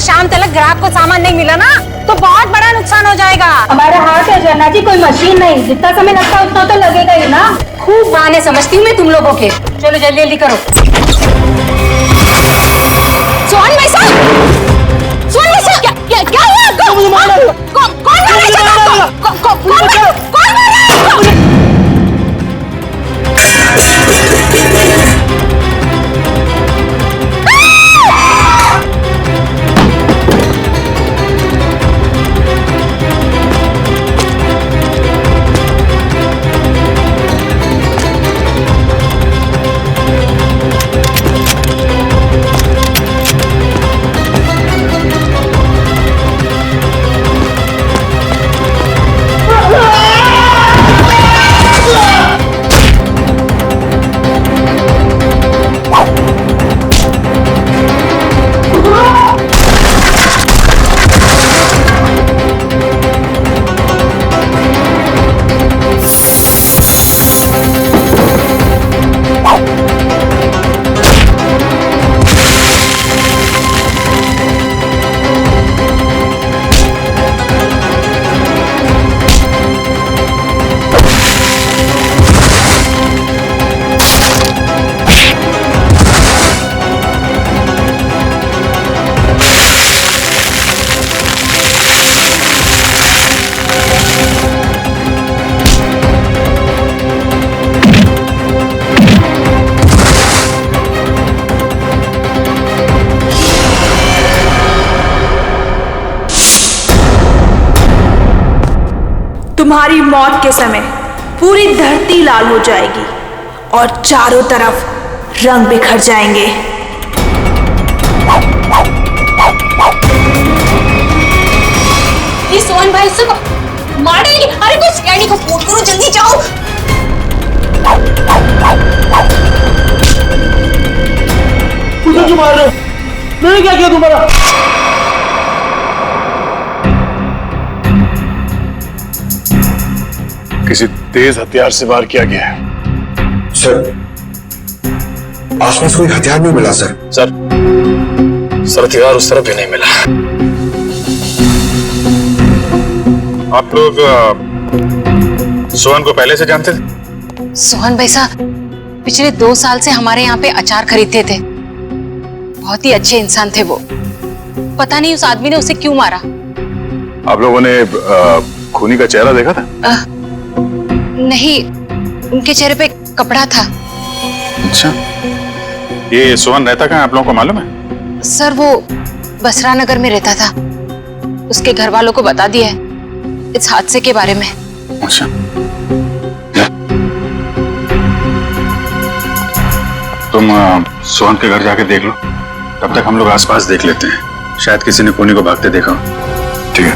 शाम तक ग्राहक को सामान नहीं मिला ना तो बहुत बड़ा नुकसान हो जाएगा। हमारा हाथ है जन्ना जी, कोई मशीन नहीं, जितना समय लगता है उतना तो लगेगा ही ना। खूब बहाने समझती हूँ मैं तुम लोगों के। चलो जल्दी जल्दी करो। सोहन भाई साहब, सोहन भाई साहब, क्या हुआ आपको? कौन मारा है? कौन मारा है? तुम्हारी मौत के समय पूरी धरती लाल हो जाएगी और चारों तरफ रंग बिखर जाएंगे। ये सोहन भाई से मार डाली। अरे कोई सियानी को फोन करो, जल्दी जाओ। तुझे क्यों मार रहे हो? मैंने क्या किया तुम्हारा? किसी तेज हथियार से वार किया गया है। सर, आसपास कोई हथियार नहीं मिला सर। सर हथियार उस तरफ भी नहीं मिला। आप लोग सोहन को पहले से जानते थे? सोहन भाई साहब पिछले 2 साल से हमारे यहाँ पे अचार खरीदते थे। बहुत ही अच्छे इंसान थे वो। पता नहीं उस आदमी ने उसे क्यों मारा। आप लोगों ने खूनी का चेहरा देखा था? नहीं, उनके चेहरे पे कपड़ा था। अच्छा, ये सोहन रहता कहाँ आप लोगों को मालूम है? सर वो बसरा नगर में रहता था। उसके घर वालों को बता दिया है इस हादसे के बारे में। अच्छा, तुम सोहन के घर जाके देख लो, तब तक हम लोग आसपास देख लेते हैं। शायद किसी ने खूनी को भागते देखा हो। ठीक है।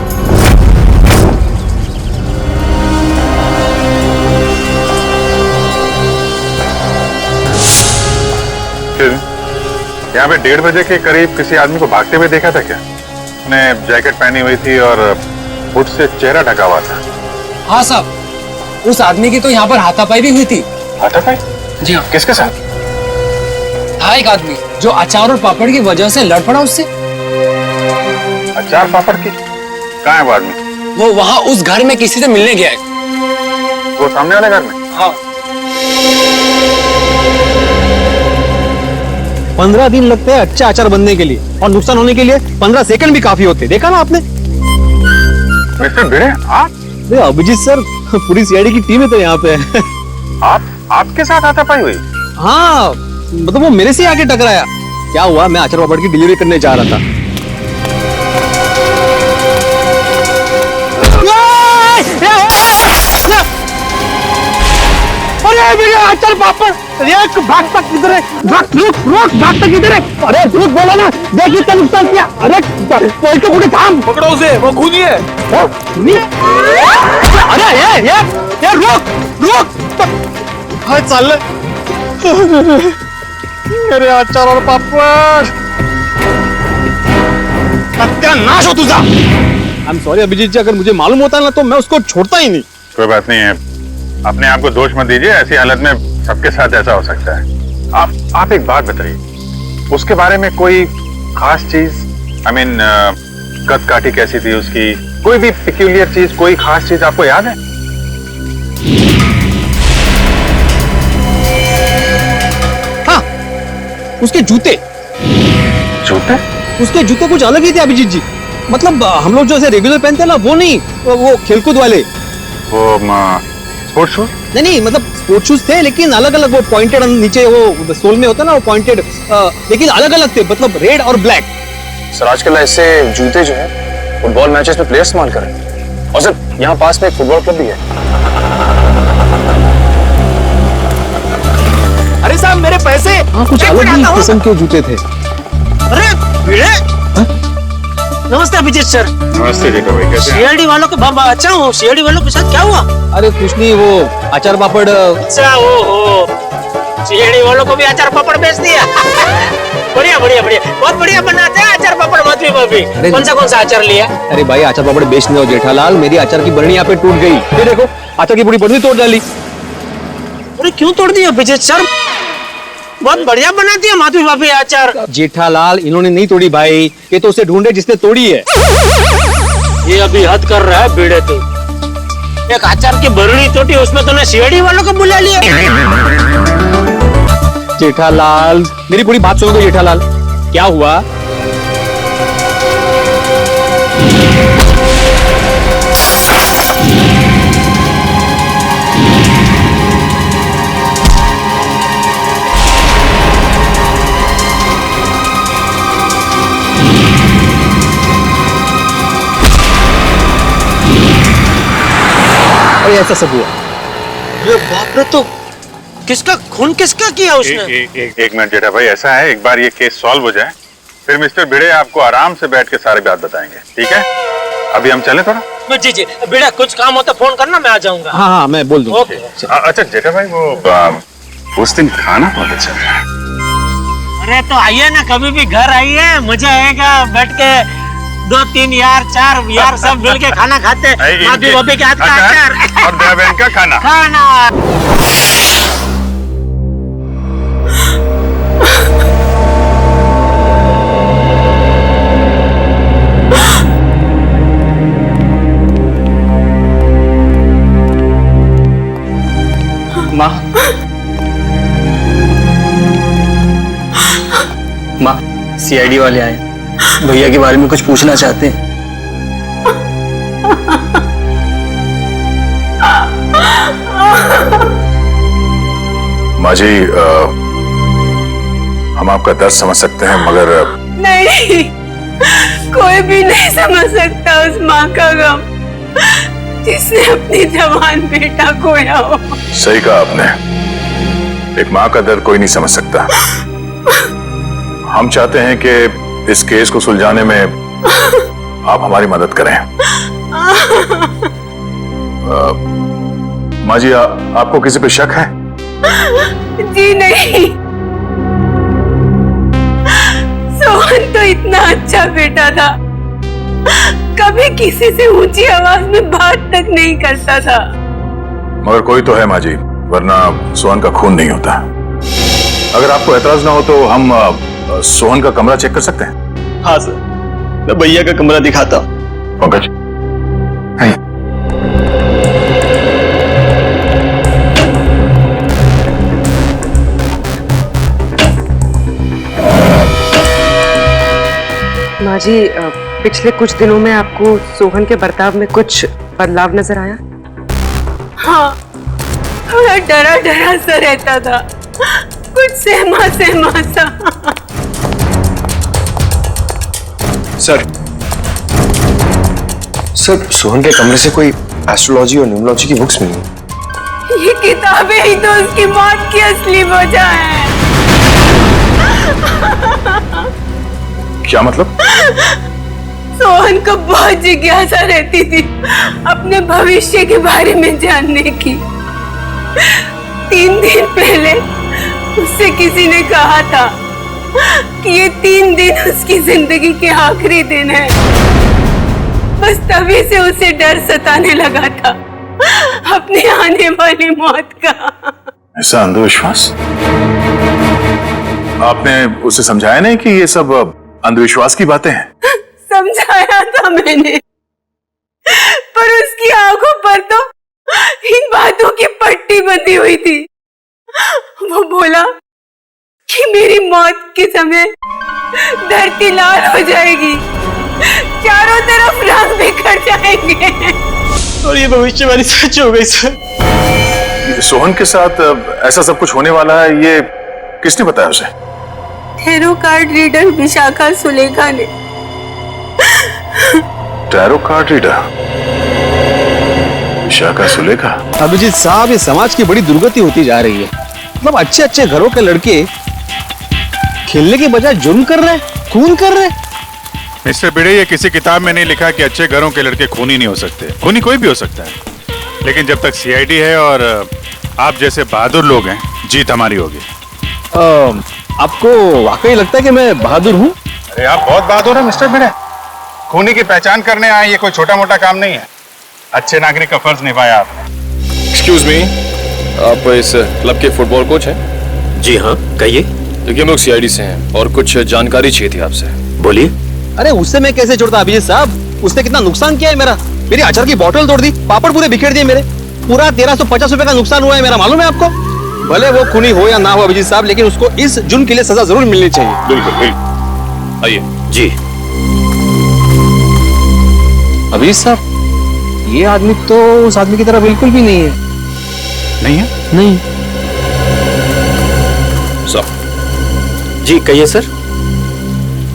यहाँ पे 1:30 बजे के करीब किसी आदमी को भागते हुए देखा था क्या? उसने जैकेट पहनी हुई थी और हुड से चेहरा ढका हुआ था। हाँ साहब, उस आदमी की तो यहाँ पर हाथापाई भी हुई थी। हाथापाई? जी हाँ। किसके साथ? था एक आदमी जो अचार और पापड़ की वजह से लड़ पड़ा उससे। अचार पापड़ की? कहाँ है वो आदमी? वो वहाँ उस घर में किसी से मिलने गया है। वो सामने वाले घर में? हाँ। 15 दिन लगते हैं अच्छा अचार बनने के लिए, और नुकसान होने के लिए 15 सेकंड भी काफी होते। देखा ना आपने? मिस्टर भिड़े, आप? अभिजीत सर, पूरी सीआईडी की टीम है तो यहाँ पे। आपके साथ हाथापाई हुई? हाँ, मतलब वो मेरे से आके टकराया। क्या हुआ, मैं अचार पापड़ की डिलीवरी करने जा रहा था। अरे मेरे अचार पापड़, एक भागता किधर है? रुक भागता किधर है? अरे रुक, बोला ना, देखिए क्या नुकसान किया। अरे कोई तो मुझे काम पकड़ो उसे, वो खूनी है। अरे ये रुक हाय चल। मेरे अचार और पापड़, सत्यानाश हो तुझा। आई एम सॉरी अभिजीत जी, अगर मुझे मालूम होता ना तो मैं उसको छोड़ता ही नहीं। कोई बात नहीं है, अपने आप को दोष मत दीजिए। ऐसी हालत में सबके साथ ऐसा हो सकता है। आप एक बात बताइए, उसके बारे में कोई खास चीज आई मीन कद काठी कैसी थी उसकी, कोई भी पिक्यूलियर चीज, कोई खास चीज आपको याद है? हाँ, उसके जूते जूते? उसके जूते कुछ अलग ही थे अभिजीत जी। मतलब हम लोग जो ऐसे रेगुलर पहनते हैं ना, वो नहीं, वो खेलकूद वाले। वो स्पोर्ट्स शूज? नहीं, मतलब स्पोर्ट्स शूज थे लेकिन अलग अलग, वो पॉइंटेड नीचे वो सोल में होता है ना, वो पॉइंटेड, लेकिन अलग अलग थे, मतलब रेड और ब्लैक। सर आजकल ऐसे जूते जो है फुटबॉल मैचेस में प्लेयर्स इस्तेमाल कर रहे हैं। और सर यहाँ पास में एक फुटबॉल क्लब भी है। अरे साहब मेरे पैसे। हाँ, कुछ अलग ही किस्म के जूते थे। अरे नमस्ते अभिजीत सर। नमस्ते जेठा भाई, कैसे हैं? सीआईडी वालों के अच्छा हूँ। सीआईडी वालों के साथ क्या हुआ? अरे कुछ नहीं, वो अचार पापड़। अच्छा हो सीआईडी वालों को भी अचार पापड़ बेच दिया। बढ़िया बढ़िया बढ़िया, बहुत बढ़िया बनाते हैं अचार पापड़ माधवी भाभी। कौन सा अचार लिया? अरे भाई अचार पापड़ बेच नहीं हो जेठालाल, मेरी अचार की बरनी यहाँ पे टूट गई। ये देखो अचार की पूरी बरनी तोड़ डाली। अरे क्यों तोड़ दिया अभिजीत सर? बहुत बढ़िया बनाती है माधवी भाभी अचार। जेठालाल इन्होंने नहीं तोड़ी भाई, ये तो उसे ढूंढे जिसने तोड़ी है। ये अभी हद कर रहा है बेड़े तो। एक अचार की बरनी टूटी, उसमें तुमने सीआईडी वालों को बुला लिया। जेठालाल मेरी पूरी बात सुनो तो जेठालाल, क्या हुआ? अरे ऐसा सब हुआ। अरे बाप रे, तो किसका खून किसका किया उसने? एक मिनट जेठा भाई, ऐसा है, एक बार ये केस सॉल्व हो जाए फिर मिस्टर भिड़े आपको आराम से बैठ के सारी बात बताएंगे, ठीक है? अभी हम चले थोड़ा। जी बेटा, कुछ काम हो तो फोन करना, मैं आ जाऊंगा। हाँ मैं बोल दूंगा। ओके। अच्छा जेठा भाई, वो उस दिन खाना बहुत अच्छा था। अरे तो आइए ना, कभी भी घर आइए, मजा आएगा। बैठ के 2 3 यार 4 यार सब मिल के खाना खाते हैं। माधवी भाभी के हाथ का अचार और दया बहन का खाना। माँ सीआईडी वाले आए, भैया के बारे में कुछ पूछना चाहते हैं। माँ जी, हम आपका दर्द समझ सकते हैं, मगर नहीं, कोई भी नहीं समझ सकता उस माँ का गम जिसने अपनी जवान बेटा खोया हो। सही कहा आपने, एक माँ का दर्द कोई नहीं समझ सकता। हम चाहते हैं कि इस केस को सुलझाने में आप हमारी मदद करें। माँ जी, आपको किसी पे शक है? जी नहीं, सोहन तो इतना अच्छा बेटा था, कभी किसी से ऊंची आवाज में बात तक नहीं करता था। मगर कोई तो है माँ जी, वरना सोहन का खून नहीं होता। अगर आपको एतराज ना हो तो हम सोहन का कमरा चेक कर सकते हैं? हाँ सर, मैं भैया का कमरा दिखाता हूँ। पंकज, माँ जी, पिछले कुछ दिनों में आपको सोहन के बर्ताव में कुछ बदलाव नजर आया? हाँ, थोड़ा डरा डरा सा रहता था, कुछ सहमा सहमा सा। सर सोहन के कमरे से कोई एस्ट्रोलॉजी और न्यूमरोलॉजी की बुक्स मिली। ये किताबें ही तो उसकी मौत की असली वजह है। क्या मतलब? सोहन को बहुत जिज्ञासा रहती थी अपने भविष्य के बारे में जानने की। 3 दिन पहले उससे किसी ने कहा था कि ये 3 दिन उसकी जिंदगी के आखिरी दिन है। बस तभी से उसे डर सताने लगा था अपने आने वाली मौत का। ऐसा अंधविश्वास? आपने उसे समझाया नहीं कि ये सब अंधविश्वास की बातें हैं। समझाया था मैंने, पर उसकी आंखों पर तो इन बातों की पट्टी बंधी हुई थी। वो बोला कि मेरी मौत के समय धरती लाल हो जाएगी, चारों तरफ रंग बिखर जाएंगे। और ये भविष्यवाणी सच हो गई सर। सोहन के साथ ऐसा सब कुछ होने वाला है, ये किसने बताया उसे? Tarot card reader Vishakha Sulekha ने। Tarot card reader Vishakha Sulekha? Abhijeet साहब, ये समाज की बड़ी दुर्गति होती जा रही है। मतलब अच्छे अच्छे घरों के लड़के खेलने के बजाय जुर्म कर रहे, खून कर रहे। मिस्टर भिड़े, ये किसी किताब में नहीं लिखा कि अच्छे घरों के लड़के खूनी नहीं हो सकते। खूनी कोई भी हो सकता है, लेकिन जब तक सीआईडी है और आप जैसे बहादुर लोग हैं, जीत हमारी होगी। आपको वाकई लगता है कि मैं बहादुर हूँ? अरे आप बहुत बहादुर हैं मिस्टर भिड़े। खूनी की पहचान करने आए, ये कोई छोटा मोटा काम नहीं है। अच्छे नागरिक का फर्ज निभाया आपने। एक्सक्यूज मी, आप इस क्लब के फुटबॉल कोच हैं? जी हाँ, कहिए। देखिए, हम लोग सीआईडी से हैं और कुछ जानकारी चाहिए थी आपसे। बोलिए। अरे उससे मैं कैसे छोड़ता अभिजीत साहब? उसने कितना नुकसान किया है मेरा। मेरी अचार की बोतल तोड़ दी, पापड़ पूरे बिखेर दिए मेरे। पूरा 1350 रुपए का नुकसान हुआ है मेरा, मालूम है आपको? भले वो खूनी हो या ना हो अभिजीत साहब, लेकिन उसको इस जुर्म के लिए सजा जरूर मिलनी चाहिए। बिल्कुल बिल्कुल, आइए। जी। अभिजीत साहब, ये आदमी तो उस आदमी की तरह बिल्कुल भी नहीं है। नहीं है? नहीं। सर। जी कहिए सर।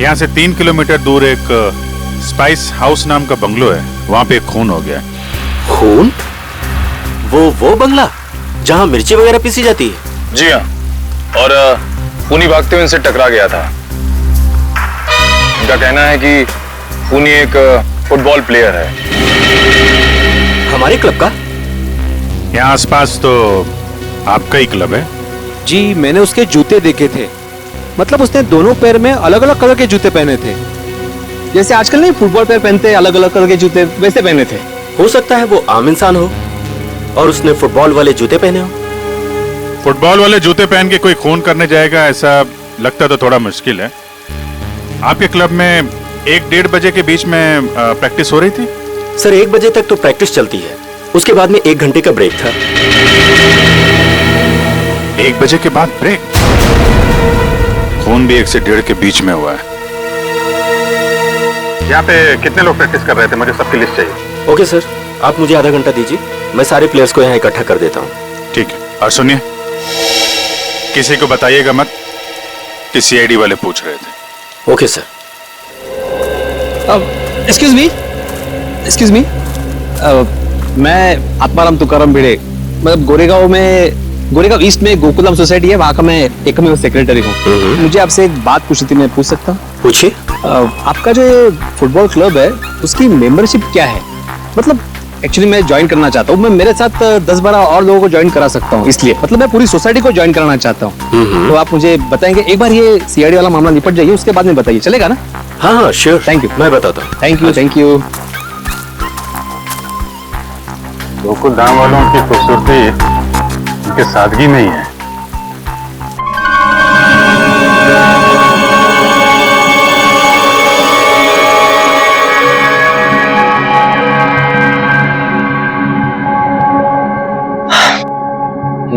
यहाँ से 3 किलोमीटर दूर एक स्पाइस हाउस नाम का बंगलो है, वहाँ पे एक खून हो गया। खून? वो बंगला जहाँ मिर्ची वगैरह पीसी जाती है? जी हाँ, और खूनी भागते हुए इनसे टकरा गया था। इनका कहना है कि खूनी एक फुटबॉल प्लेयर है। हमारे क्लब का? यहाँ आसपास तो आपका ही क्लब है। जी, मैंने उसके जूते देखे थे। मतलब उसने दोनों पैर में अलग अलग कलर के जूते पहने थे, जैसे आजकल नहीं फुटबॉल पैर पहनते अलग अलग कलर के जूते, वैसे पहने थे। हो सकता है वो आम इंसान हो और उसने फुटबॉल वाले जूते पहने हो। फुटबॉल वाले जूते पहन के कोई खून करने जाएगा, ऐसा लगता तो थोड़ा मुश्किल है। आपके क्लब में 1-1:30 बजे के बीच में प्रैक्टिस हो रही थी? सर 1 बजे तक तो प्रैक्टिस चलती है, उसके बाद में 1 घंटे का ब्रेक था। 1 बजे के बाद ब्रेक? खून भी 1 से 1:30 के बीच में हुआ है। यहाँ पे कितने लोग प्रैक्टिस कर रहे थे? मुझे सबकी लिस्ट चाहिए। ओके सर, आप मुझे आधा घंटा दीजिए, मैं सारे प्लेयर्स को यहाँ इकट्ठा कर देता हूँ। ठीक है, और सुनिए, किसी को बताइएगा मत कि सीआईडी वाले पूछ रहे थे। Okay sir. एक्सक्यूज मी, मैं आत्माराम तुकाराम भिड़े, मतलब गोरेगांव ईस्ट में गोकुलम सोसाइटी है, वहाँ का मैं एकमेव सेक्रेटरी हूँ। मुझे आपसे एक बात पूछनी थी, मैं पूछ सकता हूँ? पूछिए। आपका जो फुटबॉल क्लब है उसकी मेंबरशिप क्या है? मतलब एक्चुअली मैं ज्वाइन करना चाहता हूँ, मैं मेरे साथ 10-12 और लोगों को ज्वाइन करा सकता हूँ, इसलिए मतलब मैं पूरी सोसाइटी को ज्वाइन कराना चाहता हूँ। तो आप मुझे बताएंगे, एक बार ये सीआईडी वाला मामला निपट जाइए, उसके बाद में बताइए, चलेगा ना? हाँ श्योर, थैंक यू। मैं बताता हूँ। Thank you. गोकुल धाम वालों की खूबसूरती उनके सादगी में ही है।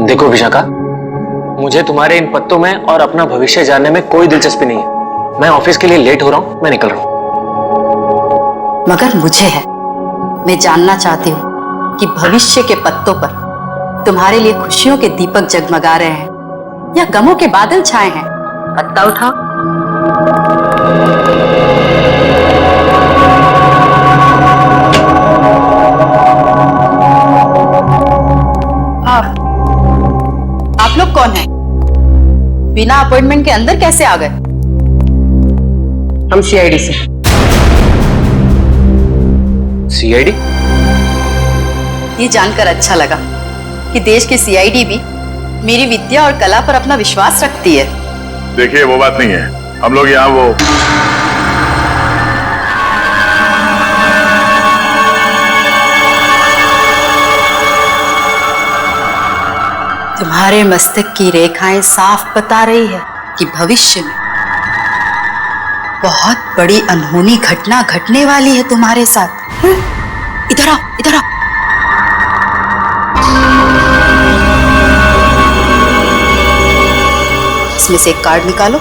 देखो विशाखा, मुझे तुम्हारे इन पत्तों में और अपना भविष्य जानने में कोई दिलचस्पी नहीं है। मैं ऑफिस के लिए लेट हो रहा हूँ, मैं निकल रहा हूँ। मगर मुझे है, मैं जानना चाहती हूँ कि भविष्य के पत्तों पर तुम्हारे लिए खुशियों के दीपक जगमगा रहे हैं या गमों के बादल छाए हैं। पत्ता उठाओ। आप लोग कौन हैं? बिना अपॉइंटमेंट के अंदर कैसे आ गए? हम सीआईडी से। सीआईडी? ये जानकर अच्छा लगा कि देश की सीआईडी भी मेरी विद्या और कला पर अपना विश्वास रखती है। देखिए, वो बात नहीं है, हम लोग यहाँ वो तुम्हारे मस्तक की रेखाएं साफ बता रही है कि भविष्य में बहुत बड़ी अनहोनी घटना घटने वाली है तुम्हारे साथ। इधर आओ, इधर आओ। इसमें से एक कार्ड निकालो।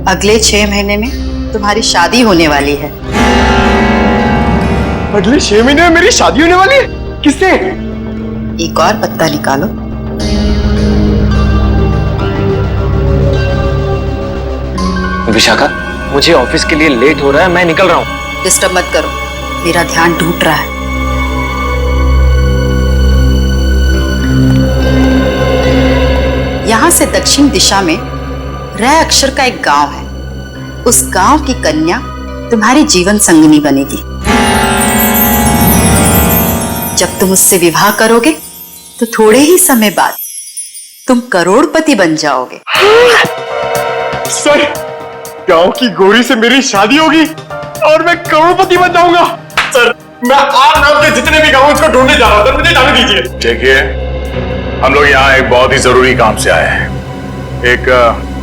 अगले 6 महीने में तुम्हारी शादी होने वाली है। अगले 6 महीने में मेरी शादी होने वाली है? किससे? एक और पत्ता निकालो। विशाखा, मुझे ऑफिस के लिए लेट हो रहा है, मैं निकल रहा हूँ। डिस्टर्ब मत करो, मेरा ध्यान टूट रहा है। यहां से दक्षिण दिशा में र अक्षर का एक गांव है। उस गांव की कन्या तुम्हारी जीवन संगिनी बनेगी। जब तुम उससे विवाह करोगे तो थोड़े ही समय बाद तुम करोड़पति बन जाओगे। सर, गांव की गोरी से मेरी शादी होगी और मैं करोड़पति बन जाऊंगा। सर, मैं आप नाम के जितने भी गांव उसको ढूंढने जा रहा था, मुझे जाने दीजिए। देखिए, हम लोग यहाँ एक बहुत ही जरूरी काम से आए हैं। एक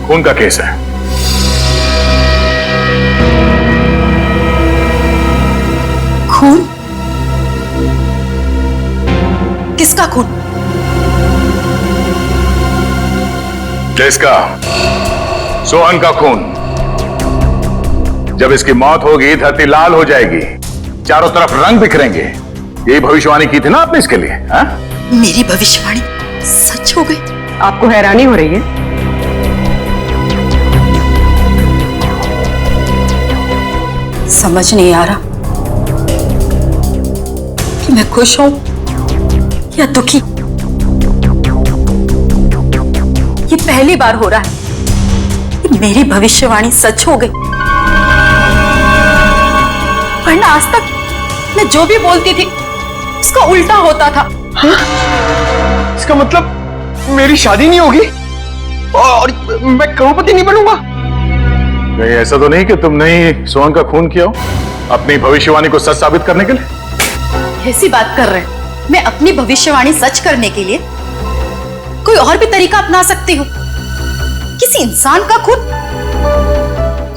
खून का केस है। खून? किसका खून? किसका? सोहन का खून। जब इसकी मौत होगी, धरती लाल हो जाएगी, चारों तरफ रंग बिखरेंगे। यही भविष्यवाणी की थी ना आपने इसके लिए? हा? मेरी भविष्यवाणी सच हो गई? आपको हैरानी हो रही है? समझ नहीं आ रहा कि मैं खुश हूं या दुखी। ये पहली बार हो रहा है कि मेरी भविष्यवाणी सच हो गई। वरना आज तक मैं जो भी बोलती थी उसका उल्टा होता था। हाँ? इसका मतलब मेरी शादी नहीं होगी और मैं करोड़पति नहीं बनूंगा? नहीं, ऐसा तो नहीं कि तुमने ही सोहन का खून किया हो अपनी भविष्यवाणी को सच साबित करने के लिए? ऐसी बात कर रहे हैं? मैं अपनी भविष्यवाणी सच करने के लिए कोई और भी तरीका अपना सकती हूँ। किसी इंसान का खून?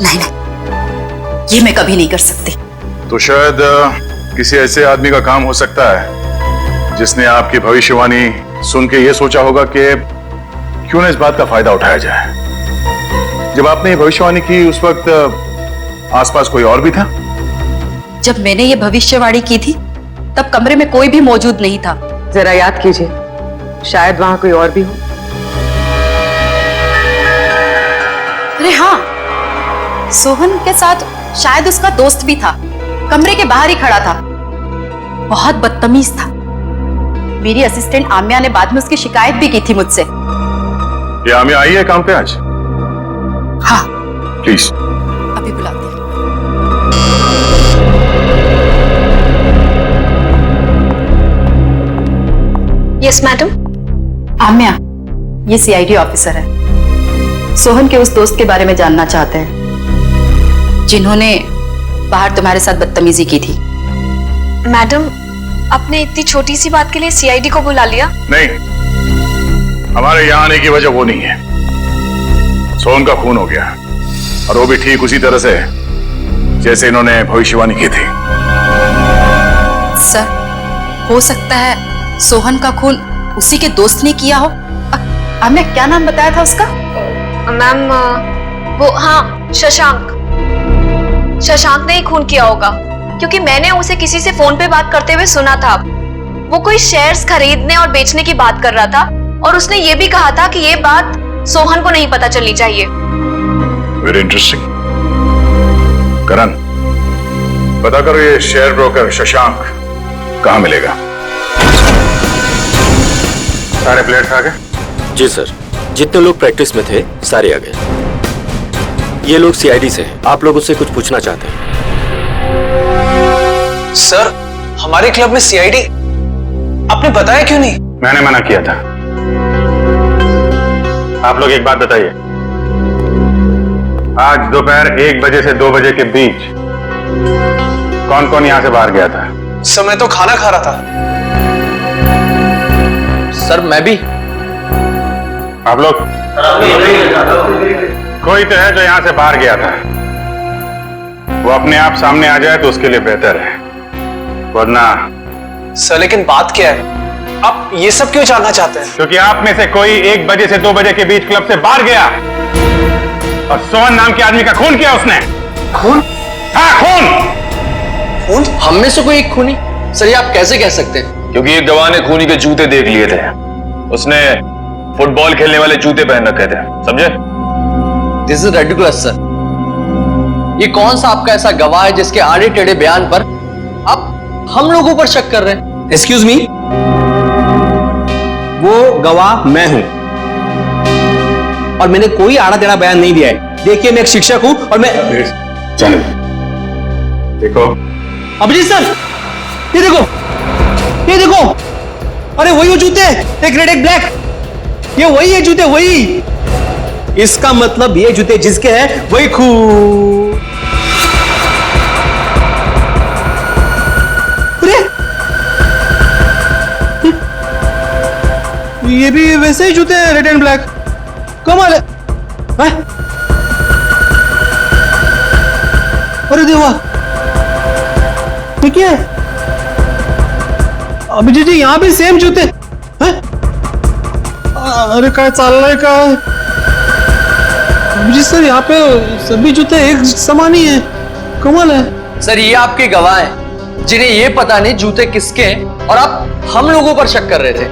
नहीं नहीं, ये मैं कभी नहीं कर सकती। तो शायद किसी ऐसे आदमी का काम हो सकता है जिसने आपकी भविष्यवाणी सुन के ये सोचा होगा कि क्यों ना इस बात का फायदा उठाया जाए। जब आपने ये भविष्यवाणी की उस वक्त आसपास कोई और भी था? जब मैंने ये भविष्यवाणी की थी तब कमरे में कोई भी मौजूद नहीं था। जरा याद कीजिए, शायद वहां कोई और भी हो। अरे हाँ, सोहन के साथ शायद उसका दोस्त भी था। कमरे के बाहर ही खड़ा था, बहुत बदतमीज था। मेरी असिस्टेंट आम्या ने बाद में उसकी शिकायत भी की थी मुझसे। ये आम्या आई है काम पे आज? हाँ, प्लीज। अभी बुलाते हैं। Yes madam. आम्या, ये सीआईडी ऑफिसर है। सोहन के उस दोस्त के बारे में जानना चाहते हैं जिन्होंने बाहर तुम्हारे साथ बदतमीजी की थी। मैडम, आपने इतनी छोटी सी बात के लिए सीआईडी को बुला लिया? नहीं, हमारे यहाँ आने की वजह वो नहीं है। सोहन का खून हो गया और वो भी ठीक उसी तरह से जैसे इन्होंने भविष्यवाणी की थी। सर, हो सकता है सोहन का खून उसी के दोस्त ने किया हो। आम्या, क्या नाम बताया था उसका? मैम, वो हाँ, शशांक। शशांक ने ही खून किया होगा क्योंकि मैंने उसे किसी से फोन पे बात करते हुए सुना था। वो कोई शेयर्स खरीदने और बेचने की बात कर रहा था और उसने ये भी कहा था कि ये बात सोहन को नहीं पता चलनी चाहिए। Very interesting. करण, पता करो ये शेयर ब्रोकर शशांक कहाँ मिलेगा। सारे प्लेयर्स आ गए? जी सर, जितने लोग प्रैक्टिस में थे सारे आ गए। ये लोग सीआईडी से हैं। आप लोग उससे कुछ पूछना चाहते हैं? सर, हमारे क्लब में सीआईडी आपने बताया क्यों नहीं? मैंने मना किया था। आप लोग एक बात बताइए, आज दोपहर 1 बजे से 2 बजे के बीच कौन कौन यहां से बाहर गया था? सर मैं तो खाना खा रहा था। सर मैं भी। आप लोग कोई तो है जो यहां से बाहर गया था, वो अपने आप सामने आ जाए तो उसके लिए बेहतर है, वरना। सर लेकिन बात क्या है, आप ये सब क्यों जानना चाहते हैं? क्योंकि आप में से कोई 1 बजे से 2 बजे के बीच क्लब से बाहर गया और सोहन नाम के आदमी का खून किया उसने। खून? हाँ खून। खून? हम में से कोई एक खूनी? सर ये आप कैसे कह सकते हैं? क्योंकि एक गवाह ने खूनी के जूते देख लिए थे, उसने फुटबॉल खेलने वाले जूते पहन रखे थे, समझे? This is ridiculous sir. ये कौन सा आपका ऐसा गवाह है जिसके आड़े टेढ़े बयान पर आप हम लोगों पर शक कर रहे हैं? एक्सक्यूज मी, वो गवाह मैं हूं और मैंने कोई आड़ा टेढ़ा बयान नहीं दिया है। देखिए मैं एक शिक्षक हूं और मैं। चलो देखो अभिजीत सर, ये देखो, ये देखो, अरे वही वो जूते, एक रेड एक ब्लैक, ये वही है जूते, वही। इसका मतलब ये जूते जिसके हैं वही खून। अरे ये भी वैसे ही जूते हैं, रेड एंड ब्लैक। कमाल है। अरे देवा, ये क्या है? अभिजीत जी यहाँ भी सेम जूते हैं? अरे काय चाललंय काय? अभिजीत सर यहाँ पे सभी जूते एक समान ही है, कमाल है। सर ये आपके गवाह हैं जिन्हें ये पता नहीं जूते किसके हैं और आप हम लोगों पर शक कर रहे थे।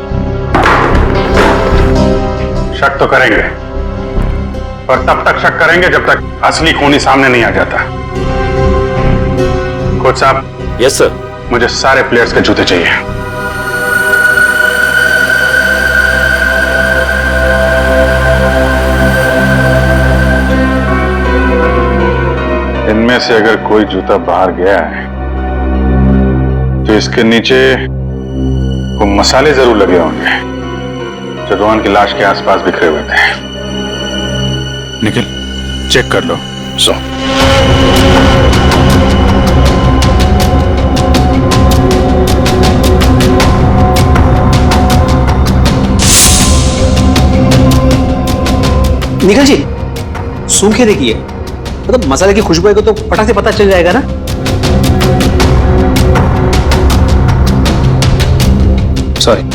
शक तो करेंगे, पर तब तक शक करेंगे जब तक असली खूनी सामने नहीं आ जाता। कोच साहब। Yes sir. मुझे सारे प्लेयर्स के जूते चाहिए। इनमें से अगर कोई जूता बाहर गया है तो इसके नीचे वो मसाले जरूर लगे होंगे जो रोहन की लाश के आसपास बिखरे हुए थे। निखिल चेक कर लो। सो निखिल जी सूंघ के देखिए, मतलब मसाले की खुशबू आएगी तो फटाक से पता चल जाएगा ना। सॉरी।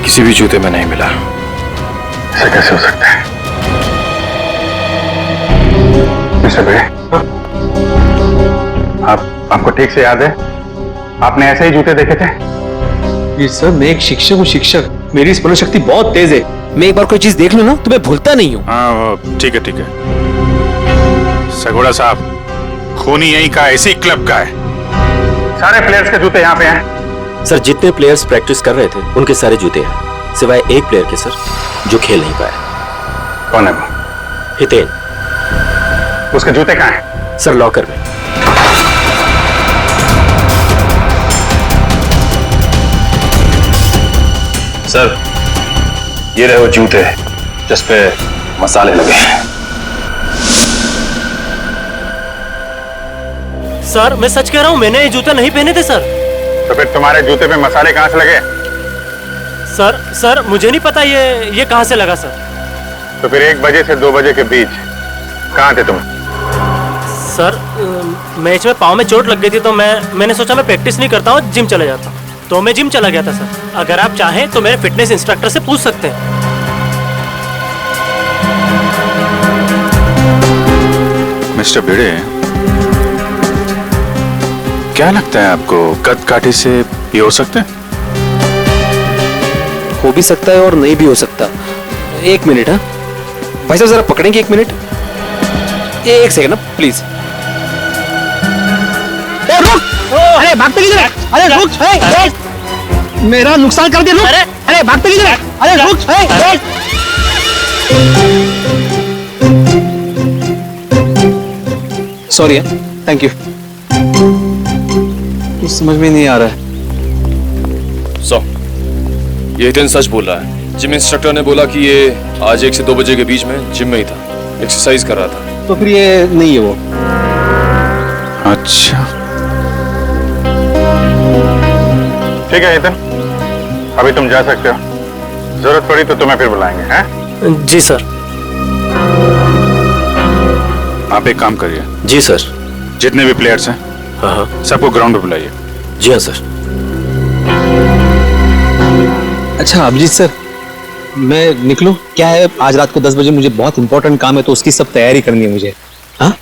किसी भी जूते में नहीं मिला। ऐसा कैसे हो सकता है? मिस्टर भिड़े, आपको ठीक से याद है आपने ऐसे ही जूते देखे थे? ये सर मैं एक शिक्षक हूँ, शिक्षक। मेरी स्मरण शक्ति बहुत तेज है। मैं एक बार कोई चीज देख लूं ना तो मैं भूलता नहीं हूँ। हाँ ठीक है ठीक है। सगोड़ा साहब खूनी यहीं का, इसी क्लब का है। सारे प्लेयर्स के जूते यहाँ पे हैं। सर जितने प्लेयर्स प्रैक्टिस कर रहे थे उनके सारे जूते हैं, सिवाय एक प्लेयर के सर जो खेल नहीं पाया। कौन है वो? हितेन। उसके जूते कहाँ हैं? सर लॉकर में। सर ये रहे वो जूते जिस पे मसाले लगे हैं। सर मैं सच कह रहा हूँ, मैंने ये जूते नहीं पहने थे सर। तो फिर तुम्हारे जूते पे मसाले कहां से लगे? सर मुझे नहीं पता ये कहां से लगा सर। तो फिर 1 बजे से 2 बजे के बीच कहां थे तुम? सर मैच में पाँव में चोट लग गई थी तो मैंने सोचा मैं प्रैक्टिस नहीं करता हूँ, जिम चला जाता हूँ, तो मैं जिम चला गया था सर। अगर आप चाहें तो मेरे फिटनेस इंस्ट्रक्टर से पूछ सकते हैं। मिस्टर भिड़े, क्या लगता है आपको कद काठी से ये हो सकते हैं? हो भी सकता है और नहीं भी हो सकता। 1 मिनट। हाँ भाई साहब जरा पकड़ेंगे 1 मिनट। 1 सेकंड ना प्लीज। रुक! अरे भागते किधर है? अरे रुक! मेरा नुकसान कर दिया। अरे अरे भागते किधर है? अरे रुक, सॉरी है, थैंक यू। कुछ समझ में नहीं आ रहा है। ये दिन सच बोल रहा है। जिम इंस्ट्रक्टर ने बोला कि ये आज 1 से 2 बजे के बीच में जिम में ही था, एक्सरसाइज कर रहा था। तो फिर ये नहीं है वो। अच्छा ठीक है हितेन, अभी तुम जा सकते हो। जरूरत पड़ी तो तुम्हें फिर बुलाएंगे, हैं? जी सर। आप एक काम करिए। जी सर। जितने भी प्लेयर्स हैं, हाँ सबको ग्राउंड पे बुलाइए। जी हाँ सर। अच्छा अभिजीत सर, मैं निकलूं? क्या है, आज रात को 10 बजे मुझे बहुत इंपॉर्टेंट काम है, तो उसकी सब तैयारी करनी है मुझे। हाँ,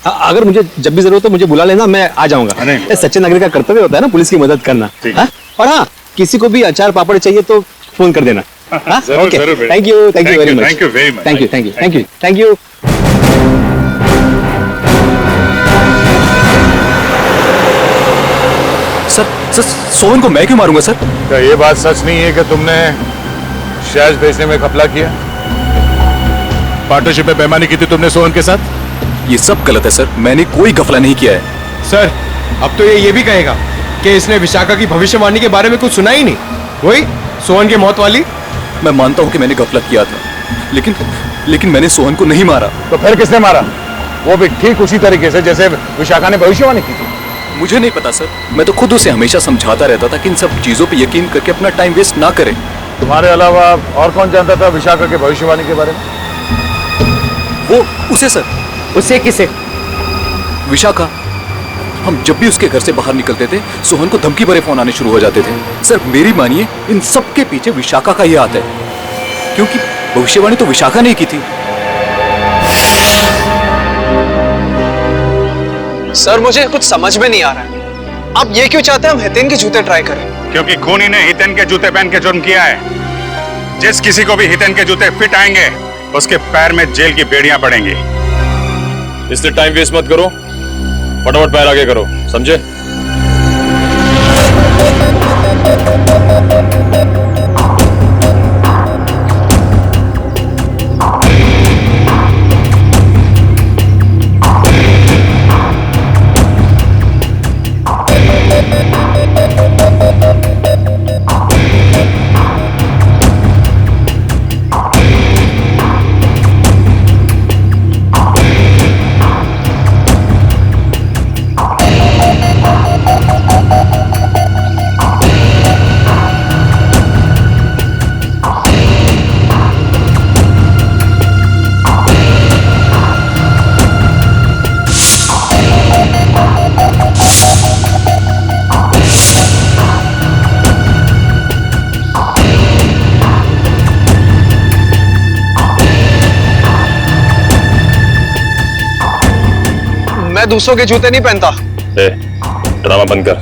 अगर मुझे जब भी जरूरत हो मुझे बुला लेना, मैं आ जाऊंगा। सच्चे नागरिक का कर्तव्य होता है ना पुलिस की मदद करना। हाँ? और हाँ, किसी को भी अचार पापड़ चाहिए तो फोन कर देना। Okay, thank you very much. Thank you very much. Thank you. Thank you. Sir Sohan को मैं क्यों मारूंगा सर? क्या ये बात सच नहीं है कि तुमने शैज बेचने में घपला किया? पार्टनरशिप में बेईमानी की थी तुमने सोहन के साथ? ये सब गलत है सर, मैंने कोई घपला नहीं किया है। सर अब तो ये भी कहेगा कि इसने विशाखा की भविष्यवाणी के बारे में कुछ सुना ही नहीं, वही सोहन की मौत वाली। मैं मानता हूँ कि मैंने गलत किया था, लेकिन मैंने सोहन को नहीं मारा। तो फिर किसने मारा? वो भी ठीक उसी तरीके से जैसे विशाखा ने भविष्यवाणी की थी। मुझे नहीं पता सर, मैं तो खुद उसे हमेशा समझाता रहता था कि इन सब चीजों पे यकीन करके अपना टाइम वेस्ट ना करें। तुम्हारे अलावा और कौन जानता था विशाखा के भविष्यवाणी के बारे में? वो उसे सर। उसे किसे? विशाखा। हम जब भी उसके घर से बाहर निकलते थे, सोहन को धमकी भरे फोन आने शुरू हो जाते थे। सर मेरी मानिए, इन सब के पीछे विशाखा का ही हाथ है, क्योंकि भविष्यवाणी तो विशाखा ने की थी। सर मुझे कुछ समझ में नहीं आ रहा है, आप ये क्यों चाहते हैं हम हितेन के जूते ट्राई करें? क्योंकि खूनी ने हितेन के जूते पहन के जुर्म किया है। जिस किसी को भी हितेन के जूते फिट आएंगे, उसके पैर में जेल की बेड़ियां पड़ेंगी। इसलिए टाइम वेस्ट मत करो, फटाफट पैर आगे करो, समझे? मैं दूसरों के जूते नहीं पहनता। ड्रामा बंद कर।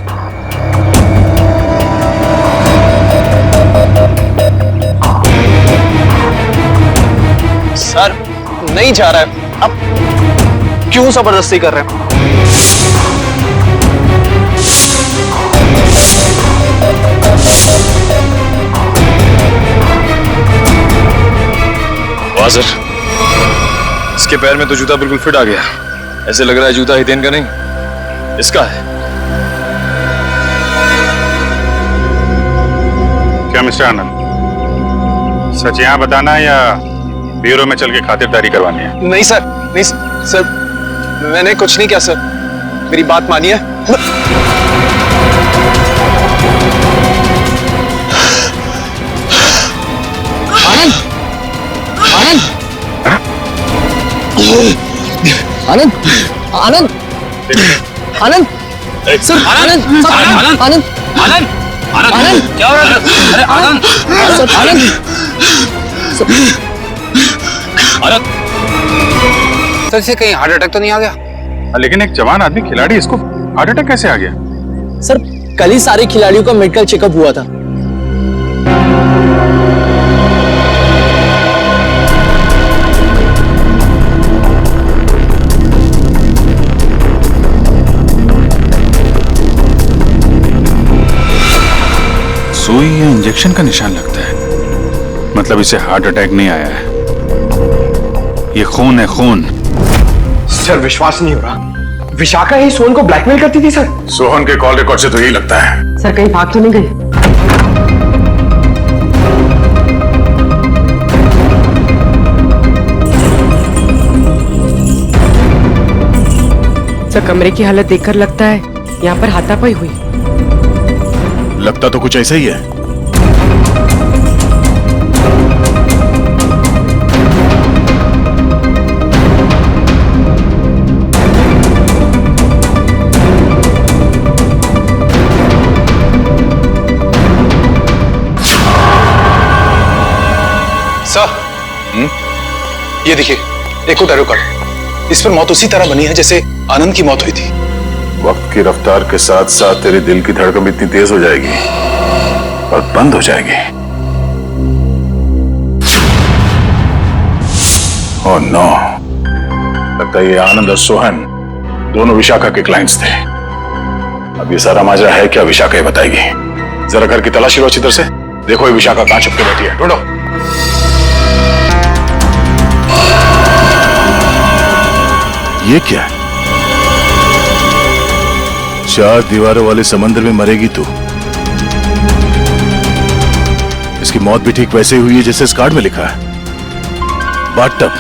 सर नहीं जा रहा है, अब क्यों जबरदस्ती कर रहे हैं? वाह सर, इसके पैर में तो जूता बिल्कुल फिट आ गया। ऐसे लग रहा है जूता हितेन का नहीं, इसका है। क्या मिस्टर आनंद, सच यहाँ बताना है या ब्यूरो में चल के खातिरदारी करवानी है? नहीं सर, नहीं सर, मैंने कुछ नहीं किया सर, मेरी बात मानिए। आनंद, आनंद, आनंद, आनंद, आनंद, सर, आनंद, आनंद, आनंद, आनंद, आनंद, क्या हो रहा है? अरे आनंद, सर, आनंद, आनंद, सर से कहीं हार्ट अटैक तो नहीं आ गया? लेकिन एक जवान आदमी खिलाड़ी, इसको हार्ट अटैक कैसे आ गया? सर कल ही सारे खिलाड़ियों का मेडिकल चेकअप हुआ था। सुई इंजेक्शन का निशान लगता है। मतलब इसे हार्ट अटैक नहीं आया है, ये खून है, खून। सर विश्वास नहीं हो रहा, विशाखा ही सोहन को ब्लैकमेल करती थी सर। सोहन के कॉल रिकॉर्ड से तो यही लगता है। सर कहीं भाग तो नहीं गई? सर कमरे की हालत देखकर लगता है यहाँ पर हाथापाई हुई। लगता तो कुछ ऐसा ही है। सर, ये देखिए एक और टैरो कार्ड। इस पर मौत उसी तरह बनी है जैसे आनंद की मौत हुई थी। वक्त की रफ्तार के साथ साथ तेरे दिल की धड़कन इतनी तेज हो जाएगी और बंद हो जाएगी। ओह नो, लगता है ये आनंद और सोहन दोनों विशाखा के क्लाइंट्स थे। अब ये सारा माजरा है क्या, विशाखा ही बताएगी। जरा घर की तलाशी लो अच्छी तरह से। देखो ये विशाखा कहां छुप के बैठी है, ढूंढो। ये क्या है? 4 दीवारों वाले समंदर में मरेगी तू। इसकी मौत भी ठीक वैसे ही हुई है जैसे इस कार्ड में लिखा है। बाथटब,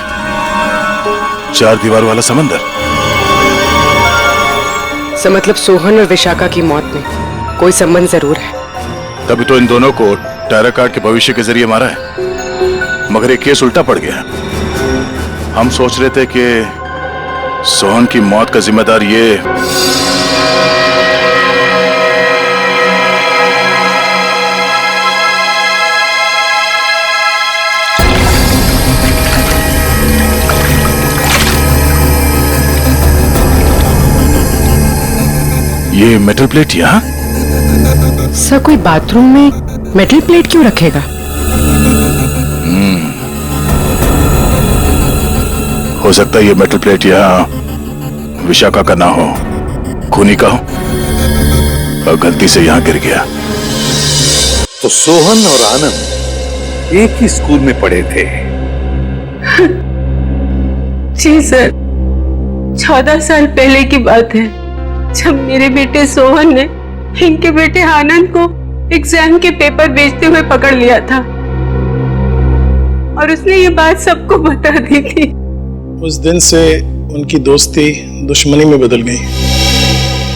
4 दीवार वाला समंदर। सर मतलब सोहन और विशाखा की मौत में कोई संबंध जरूर है। तभी तो इन दोनों को टैरो कार्ड के भविष्य के जरिए मारा है, मगर एक केस उल्टा पड़ गया। हम सोच रहे थे कि सोहन की मौत का जिम्मेदार ये मेटल प्लेट यहाँ। सर कोई बाथरूम में मेटल प्लेट क्यों रखेगा? हो सकता है ये मेटल प्लेट यहाँ विशाखा का ना हो, खूनी का हो और गलती से यहाँ गिर गया। तो सोहन और आनंद एक ही स्कूल में पढ़े थे? जी सर, 14 साल पहले की बात है जब मेरे बेटे सोहन ने इनके बेटे आनंद को एग्जाम के पेपर बेचते हुए पकड़ लिया था और उसने ये बात सबको बता दी थी। उस दिन से उनकी दोस्ती दुश्मनी में बदल गई।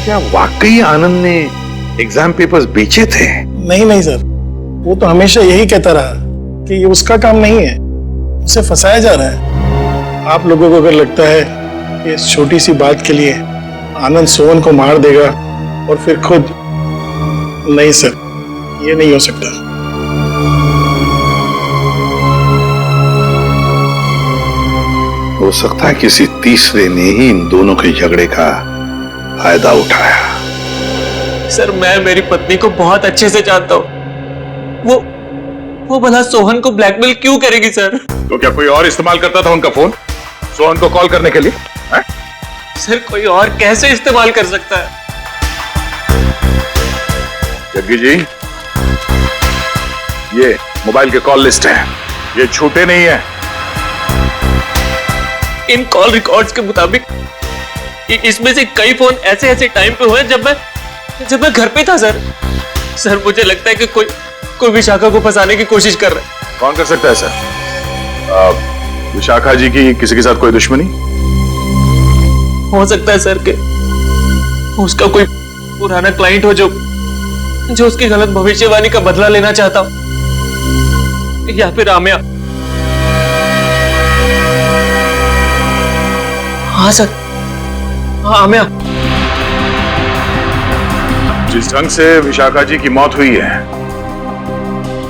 क्या वाकई आनंद ने एग्जाम पेपर्स बेचे थे? नहीं सर, वो तो हमेशा यही कहता रहा कि ये उसका काम नहीं है, उसे फंसाया जा रहा है। आप लोगों को अगर लगता है कि इस छोटी सी बात के लिए आनंद सोहन को मार देगा और फिर खुद, नहीं सर, ये नहीं हो सकता। हो सकता है किसी तीसरे ने ही इन दोनों के झगड़े का फायदा उठाया। सर मैं मेरी पत्नी को बहुत अच्छे से जानता हूँ। वो भला सोहन को ब्लैकमेल क्यों करेगी सर? तो क्या कोई और इस्तेमाल करता था उनका फोन सोहन को कॉल करने के लिए? है? सर कोई और कैसे इस्तेमाल कर सकता है? जग्गी जी, ये मोबाइल के कॉल लिस्ट है, ये झूठे नहीं है। इन कॉल रिकॉर्ड्स के मुताबिक इसमें से कई फोन ऐसे टाइम पे हुए जब मैं घर पे था सर। सर मुझे लगता है कि कोई विशाखा को फंसाने की कोशिश कर रहा है। कौन कर सकता है सर? विशाखा जी की किसी के साथ कोई दुश्मनी हो सकता है सर कि उसका कोई पुराना क्लाइंट हो जो उसकी गलत भविष्यवाणी का बदला लेना चाहता हो, या फिर आमिया। हाँ सर, हाँ आमिया। जिस ढंग से विशाखा जी की मौत हुई है,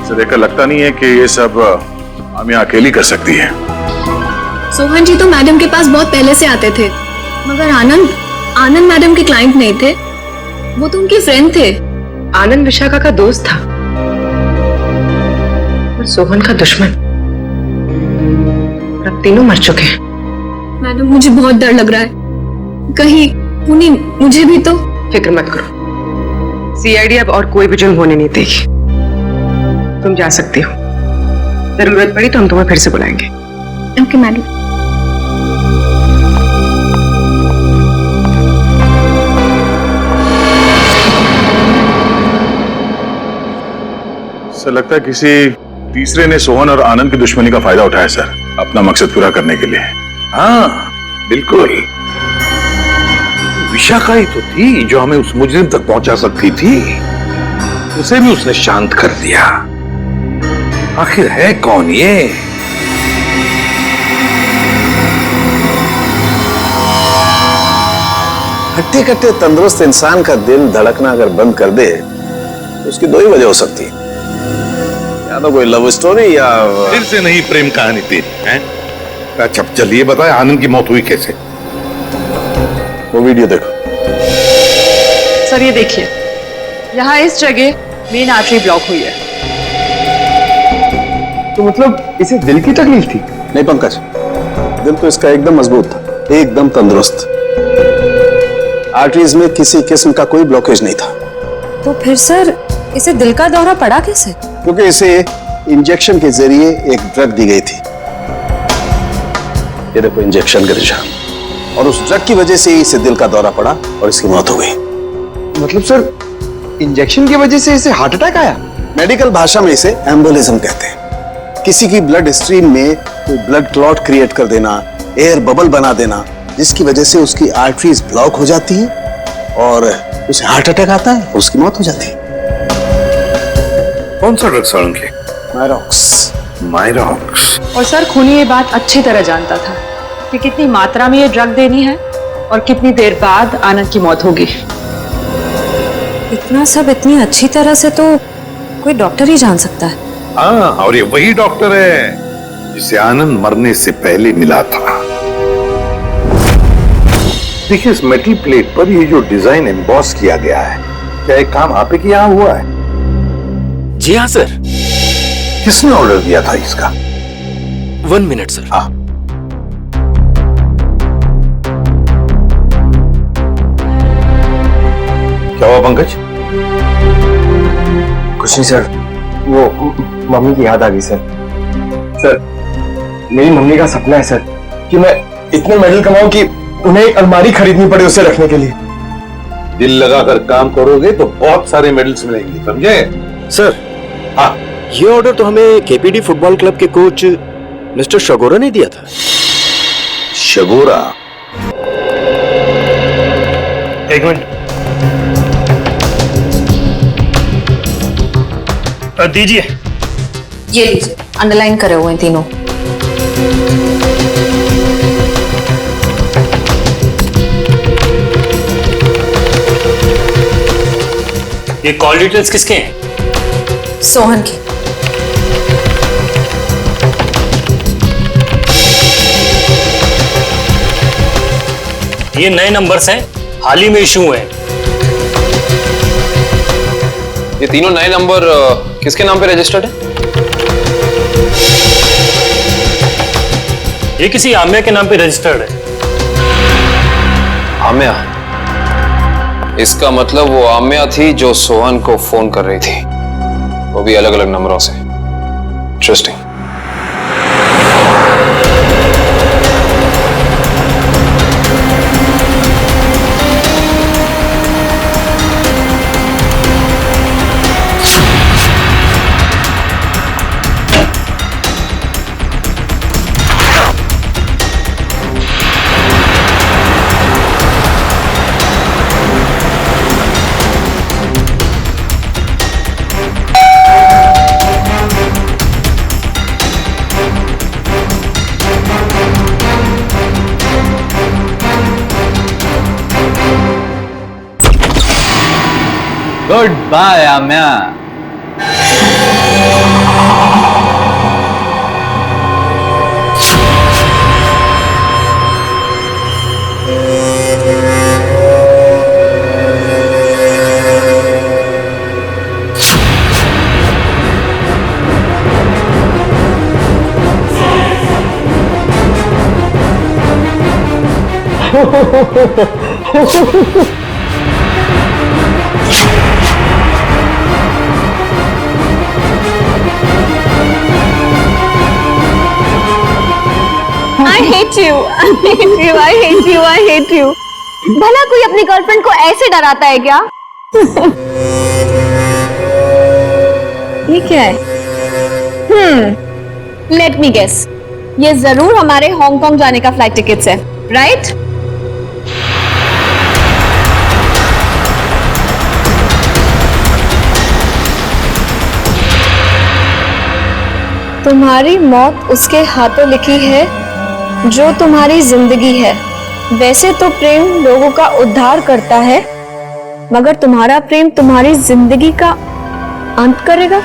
इसे देखकर लगता नहीं है कि ये सब आमिया अकेली कर सकती है। सोहन जी तो मैडम के पास बहुत पहले से आते थे, मगर आनंद मैडम के क्लाइंट नहीं थे, वो तो उनके फ्रेंड थे। आनंद विशाखा का दोस्त था और सोहन का दुश्मन। अब तीनों मर चुके हैं। मैडम मुझे बहुत डर लग रहा है, कहीं उन्हीं मुझे भी तो। फिक्र मत करो, सीआईडी अब और कोई भी जुर्म होने नहीं देगी। तुम जा सकती हो। जरूरत पड़ी तो हम तुम्हें फिर से बुलाएंगे। Okay madam. सर लगता है किसी तीसरे ने सोहन और आनंद की दुश्मनी का फायदा उठाया सर, अपना मकसद पूरा करने के लिए। हाँ बिल्कुल, विशाखा ही तो थी जो हमें उस मुजरिम तक पहुंचा सकती थी। उसे भी उसने शांत कर दिया। आखिर है कौन ये? हट्टे कट्टे तंदुरुस्त इंसान का दिल धड़कना अगर बंद कर दे तो उसकी दो ही वजह हो सकती है, या तो कोई लव स्टोरी या फिर से नहीं प्रेम कहानी तेरी है। अच्छा चलिए बताए आनंद की मौत हुई कैसे? वो वीडियो देखो। सर ये देखिए, यहाँ इस जगह मेन आर्टरी ब्लॉक हुई है। तो मतलब इसे दिल की तकलीफ थी? नहीं पंकज, दिल तो इसका एकदम मजबूत था, एकदम तंदुरुस्त। आर्टरीज में किसी किस्म का कोई ब्लॉकेज नहीं था। तो फिर सर इसे दिल का दौरा पड़ा कैसे? क्योंकि इसे इंजेक्शन के जरिए एक ड्रग दी गई थी। ये देखो इंजेक्शन का निशान, और उस ड्रग की वजह से ही इसे दिल का दौरा पड़ा और इसकी मौत हो गई। मतलब सर इंजेक्शन की वजह से इसे हार्ट अटैक आया? मेडिकल भाषा में इसे एम्बोलिज्म कहते हैं। किसी की ब्लड स्ट्रीम में कोई ब्लड क्लॉट क्रिएट कर देना, एयर बबल बना देना, जिसकी वजह से उसकी आर्टरीज ब्लॉक हो जाती हैं और उसे हार्ट अटैक आता है, उसकी मौत हो जाती है। कौन सा ड्रग सड़न के? मायरॉक्स। मायरॉक्स। और सर खूनी ये बात अच्छी तरह जानता था कि कितनी मात्रा में ये ड्रग देनी है और कितनी देर बाद आनंद की मौत होगी। इतना सब इतनी अच्छी तरह से तो कोई डॉक्टर ही जान सकता है। हाँ, और ये वही डॉक्टर है जिसे आनंद मरने से पहले मिला था। देखिए इस मेटल प्लेट पर ये जो डिजाइन एम्बॉस किया गया है, क्या एक काम आप ही के यहाँ हुआ है? जी हाँ सर। किसने ऑर्डर दिया था इसका? 1 मिनट सर। हाँ क्या हुआ पंकज? कुछ नहीं सर, वो मम्मी की याद आ गई सर। सर मेरी मम्मी का सपना है सर कि मैं इतने मेडल कमाऊं कि उन्हें एक अलमारी खरीदनी पड़े उसे रखने के लिए। दिल लगाकर काम करोगे तो बहुत सारे मेडल्स मिलेंगे, समझे? सर हाँ, ये ऑर्डर तो हमें केपीडी फुटबॉल क्लब के कोच मिस्टर शगोरा ने दिया था। शगोरा? एक मिनट दीजिए। ये लीजिए, अंडरलाइन करे हुए हैं तीनों। ये कॉल डिटेल्स किसके हैं? सोहन की। ये नए नंबर्स हैं, हाल ही में इशू हुए हैं। ये तीनों नए नंबर किसके नाम पे रजिस्टर्ड है? ये किसी आम्या के नाम पे रजिस्टर्ड है। आम्या? इसका मतलब वो आम्या थी जो सोहन को फोन कर रही थी, वो भी अलग अलग नंबरों से। Interesting. Good bye Amya. hate you. I hate you. I hate you. I hate you. भला कोई अपनी गर्लफ्रेंड को ऐसे डराता है क्या? ये क्या है? Let me guess. ये जरूर हमारे हांगकांग जाने का फ्लाइट टिकट्स है, राइट? तुम्हारी मौत उसके हाथों लिखी है जो तुम्हारी जिंदगी है। वैसे तो प्रेम लोगों का उद्धार करता है, मगर तुम्हारा प्रेम तुम्हारी जिंदगी का अंत करेगा।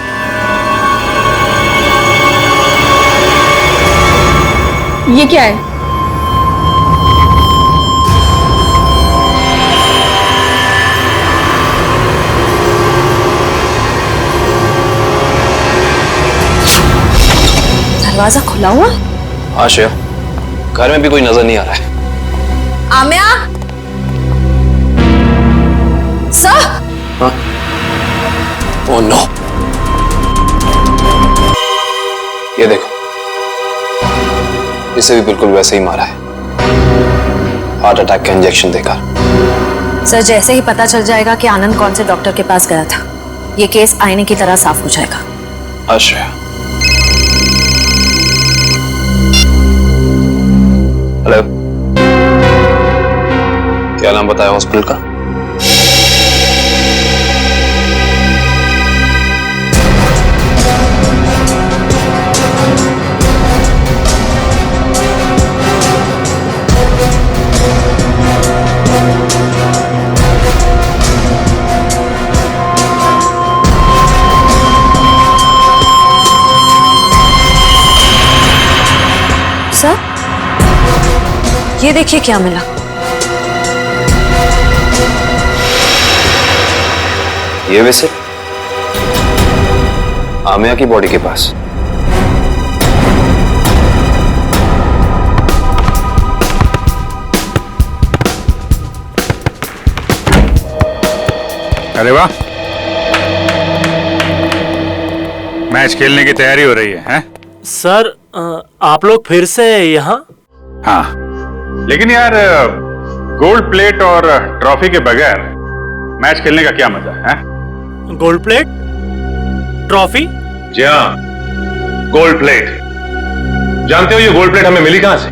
ये क्या है? दरवाजा खुला हुआ? हाँ श्रेया, घर में भी कोई नजर नहीं आ रहा है। आम्या? सर? हाँ? ओह नो, ये देखो, इसे भी बिल्कुल वैसे ही मारा है, हार्ट अटैक का इंजेक्शन देकर। सर, जैसे ही पता चल जाएगा कि आनंद कौन से डॉक्टर के पास गया था, ये केस आईने की तरह साफ हो जाएगा। हाँ श्रेया। हेलो, क्या नाम बताया हॉस्पिटल का? सर, ये देखिए क्या मिला। ये विसिल आमिया की बॉडी के पास। अरे वाह, मैच खेलने की तैयारी हो रही है, हैं? सर, आप लोग फिर से यहाँ? हाँ, लेकिन यार गोल्ड प्लेट और ट्रॉफी के बगैर मैच खेलने का क्या मजा है? Gold plate, trophy? जी हाँ, गोल्ड प्लेट। जानते हो ये गोल्ड प्लेट हमें मिली कहां से?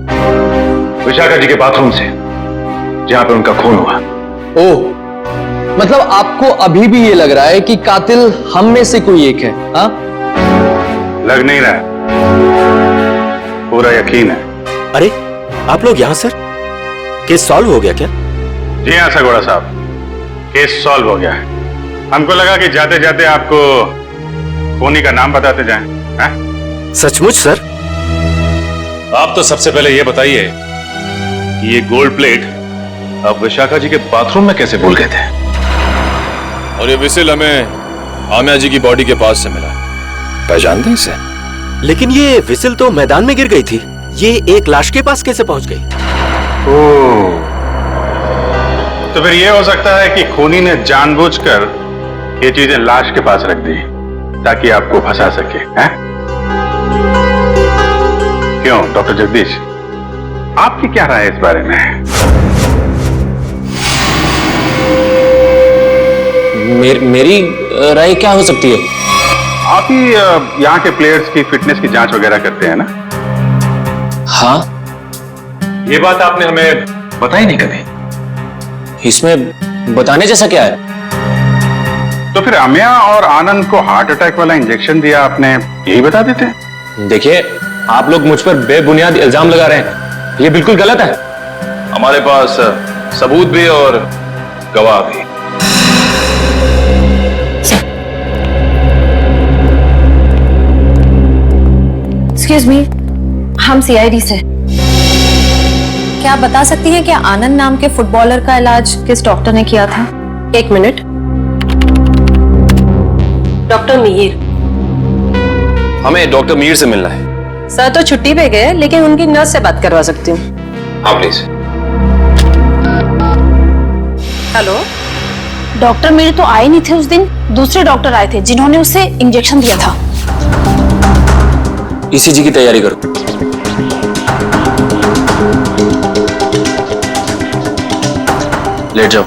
विशाखा जी के बाथरूम से, जहां पे उनका खून हुआ। ओह, मतलब आपको अभी भी ये लग रहा है कि कातिल हम में से कोई एक है? हाँ? लग नहीं रहा, पूरा यकीन है। अरे आप लोग यहाँ सर, केस सॉल्व हो गया क्या? जी हाँ सगोड़ा साहब, केस सॉल्व हो गया है। हमको लगा कि जाते जाते आपको खूनी का नाम बताते जाएं। हैं? सचमुच सर? आप तो सबसे पहले ये बताइए कि ये गोल्ड प्लेट आप विशाखा जी के बाथरूम में कैसे भूल गए थे? और ये विसिल हमें आमिया जी की बॉडी के पास से मिला। पहचानते हैं इसे? लेकिन ये विसिल तो मैदान में गिर गई थी, ये एक लाश के पास कैसे पहुंच गई? ओह, तो फिर ये हो सकता है कि खूनी ने जानबूझकर ये चीजें लाश के पास रख दी ताकि आपको फंसा सके, हैं? क्यों डॉक्टर जगदीश, आपकी क्या राय है इस बारे में? मेरी राय क्या हो सकती है? आप ही यहाँ के प्लेयर्स की फिटनेस की जांच वगैरह करते हैं ना? हाँ। ये बात आपने हमें बताई नहीं कभी। इसमें बताने जैसा क्या है? तो फिर आमिया और आनंद को हार्ट अटैक वाला इंजेक्शन दिया आपने, यही बता देते? देखिए, आप लोग मुझ पर बेबुनियाद इल्जाम लगा रहे हैं, ये बिल्कुल गलत है। हमारे पास सबूत भी और गवाह भी। एक्सक्यूज मी, हम सीआईडी से। क्या आप बता सकती हैं कि आनंद नाम के फुटबॉलर का इलाज किस डॉक्टर ने किया था? एक मिनट। डॉक्टर मीर। हमें डॉक्टर मीर से मिलना है। सर तो छुट्टी पे गए, लेकिन उनकी नर्स से बात करवा सकती हूँ। हाँ प्लीज। हेलो। डॉक्टर मीर तो आए नहीं थे उस दिन, दूसरे डॉक्टर आए थे जिन्होंने उसे इंजेक्शन दिया था। ईसीजी की तैयारी करो। लेट जाओ।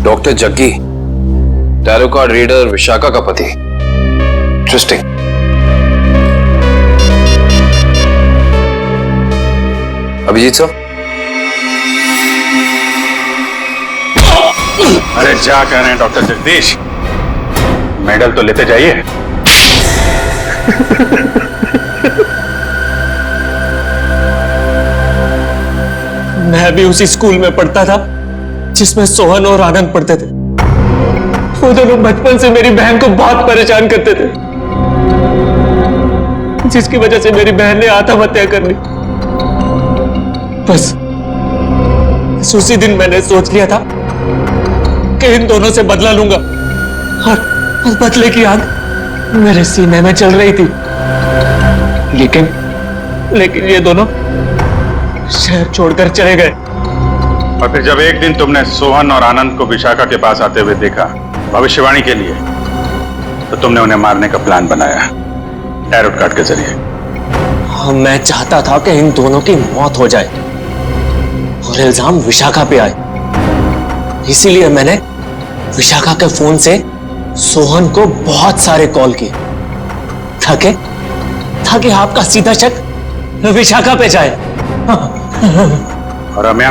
Doctor Jaggi, tarot card reader Vishakha का पति। इंटरेस्टिंग। अभिजीत साहब। अरे क्या कह रहे हैं डॉक्टर जगदीश, मेडल तो लेते जाइए। मैं भी उसी स्कूल में पढ़ता था जिसमें सोहन और आनंद पढ़ते थे। वो दोनों बचपन से मेरी बहन को बहुत परेशान करते थे, जिसकी वजह से मेरी बहन ने आत्महत्या कर ली। बस उसी दिन मैंने सोच लिया था कि इन दोनों से बदला लूंगा, और बदले की आग मेरे सीने में चल रही थी। लेकिन ये दोनों शहर छोड़कर चले गए। और फिर जब एक दिन तुमने सोहन और आनंद को विशाखा के पास आते हुए देखा भविष्यवाणी के लिए, तो तुमने उन्हें मारने का प्लान बनाया टैरो कार्ड के जरिए। मैं चाहता था कि इन दोनों की मौत हो जाए और इल्जाम विशाखा पे आए। इसीलिए मैंने विशाखा के फोन से सोहन को बहुत सारे कॉल किए ताकि आपका सीधा शक विशाखा पे जाए। और रम्या,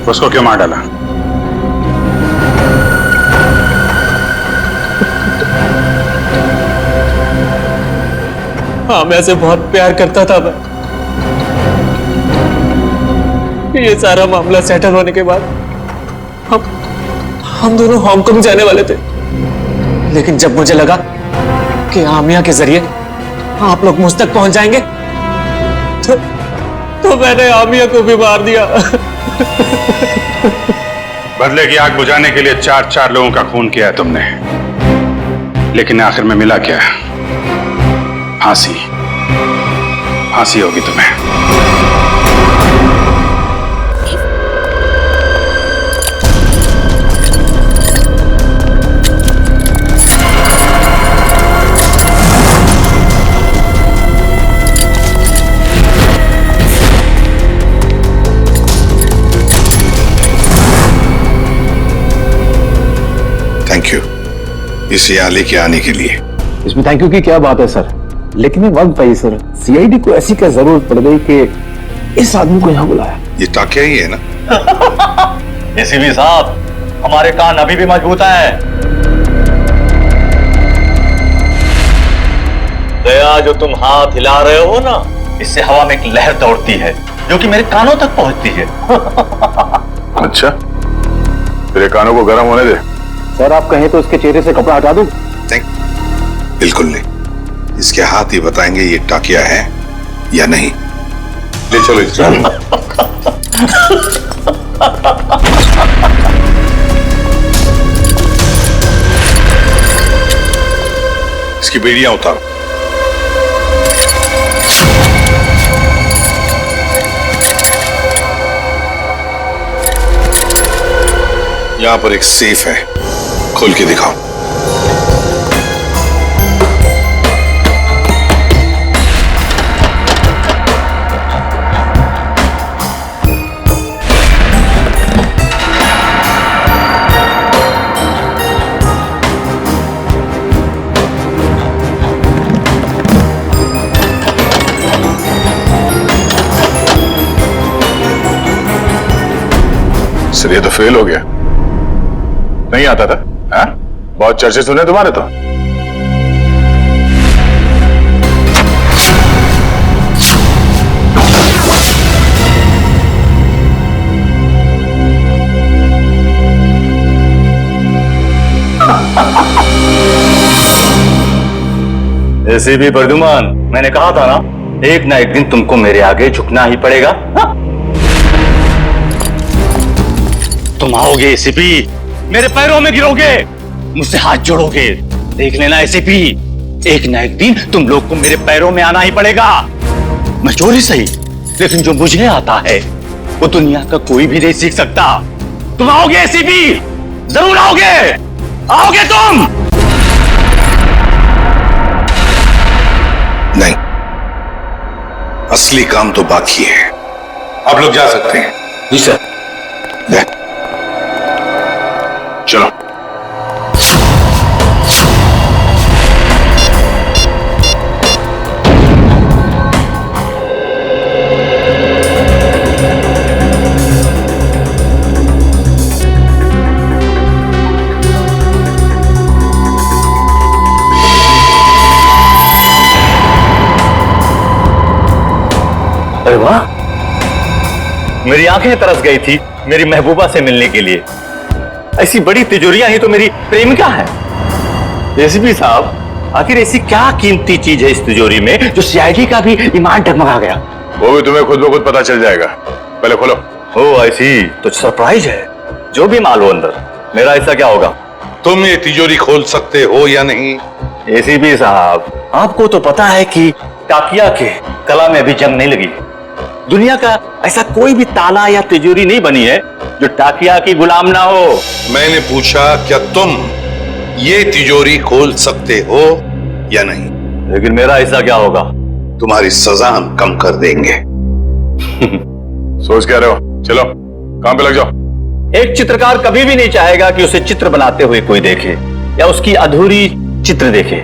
उसको क्यों मार डाला? हाँ, मैं ऐसे बहुत प्यार करता था मैं। ये सारा मामला सेटल होने के बाद हम दोनों हांगकांग जाने वाले थे, लेकिन जब मुझे लगा कि आमिया के जरिए आप लोग मुझ तक पहुंच जाएंगे, तो मैंने आमिया को भी मार दिया। बदले की आग बुझाने के लिए 4 लोगों का खून किया है तुमने, लेकिन आखिर में मिला क्या? फांसी। फांसी होगी तुम्हें। थैंक यू इस याली के आने के लिए। इसमें थैंक यू की क्या बात है सर, लेकिन ये वक्त पाई सर। सीआईडी को ऐसी क्या जरूरत पड़ गई कि इस आदमी को यहाँ बुलाया? ये टाकिया ही है ना? एसीपी साहब, हमारे कान अभी भी मजबूत हैं। दया, जो तुम हाथ हिला रहे हो ना, इससे हवा में एक लहर दौड़ती है जो कि मेरे कानों तक पहुंचती है। अच्छा, तेरे कानों को गर्म होने दे। सर आप कहें तो इसके चेहरे से कपड़ा हटा दूं? बिल्कुल नहीं, इसके हाथ ही बताएंगे ये टाकिया है या नहीं। ले चलो इसको। इसकी बेड़ियां उतारो। यहां पर एक सेफ है, खोल के दिखाओ। सर ये तो फेल हो गया। नहीं आता था? हाँ? बहुत चर्चे सुने तुम्हारे तो। एसीपी प्रद्युमन, मैंने कहा था ना, एक ना एक दिन तुमको मेरे आगे झुकना ही पड़ेगा। हाँ? तुम आओगे एसीपी, मेरे पैरों में गिरोगे, मुझसे हाथ जोड़ोगे। देख लेना एसीपी, एक ना एक दिन तुम लोग को मेरे पैरों में आना ही पड़ेगा। मैं चोर ही सही, लेकिन जो मुझे आता है वो दुनिया का कोई भी नहीं सीख सकता। तुम आओगे एसीपी, जरूर आओगे, आओगे तुम। नहीं, असली काम तो बाकी है। आप लोग जा सकते हैं। जी सर। चलो। अरे वाह, मेरी आंखें तरस गई थी मेरी महबूबा से मिलने के लिए। ऐसी बड़ी तिजोरियां ही तो मेरी प्रेमिका है। एसीपी साहब, आखिर ऐसी क्या कीमती चीज है इस तिजोरी में जो सीआईडी का भी ईमान डगमगा गया? वो भी तुम्हें खुद ब खुद पता चल जाएगा, पहले खोलो। ओ ऐसी तो सरप्राइज है, जो भी माल हो अंदर। मेरा ऐसा क्या होगा? तुम ये तिजोरी खोल सकते हो या नहीं? एसीपी साहब, आपको तो पता है कि टाकिया के कला में अभी जंग नहीं लगी। दुनिया का ऐसा कोई भी ताला या तिजोरी नहीं बनी है जो टाकिया की गुलाम ना हो। मैंने पूछा क्या तुम ये तिजोरी खोल सकते हो या नहीं? लेकिन मेरा ऐसा क्या होगा? तुम्हारी सजा हम कम कर देंगे। सोच क्या रहे हो? चलो काम पे लग जाओ। एक चित्रकार कभी भी नहीं चाहेगा कि उसे चित्र बनाते हुए कोई देखे या उसकी अधूरी चित्र देखे।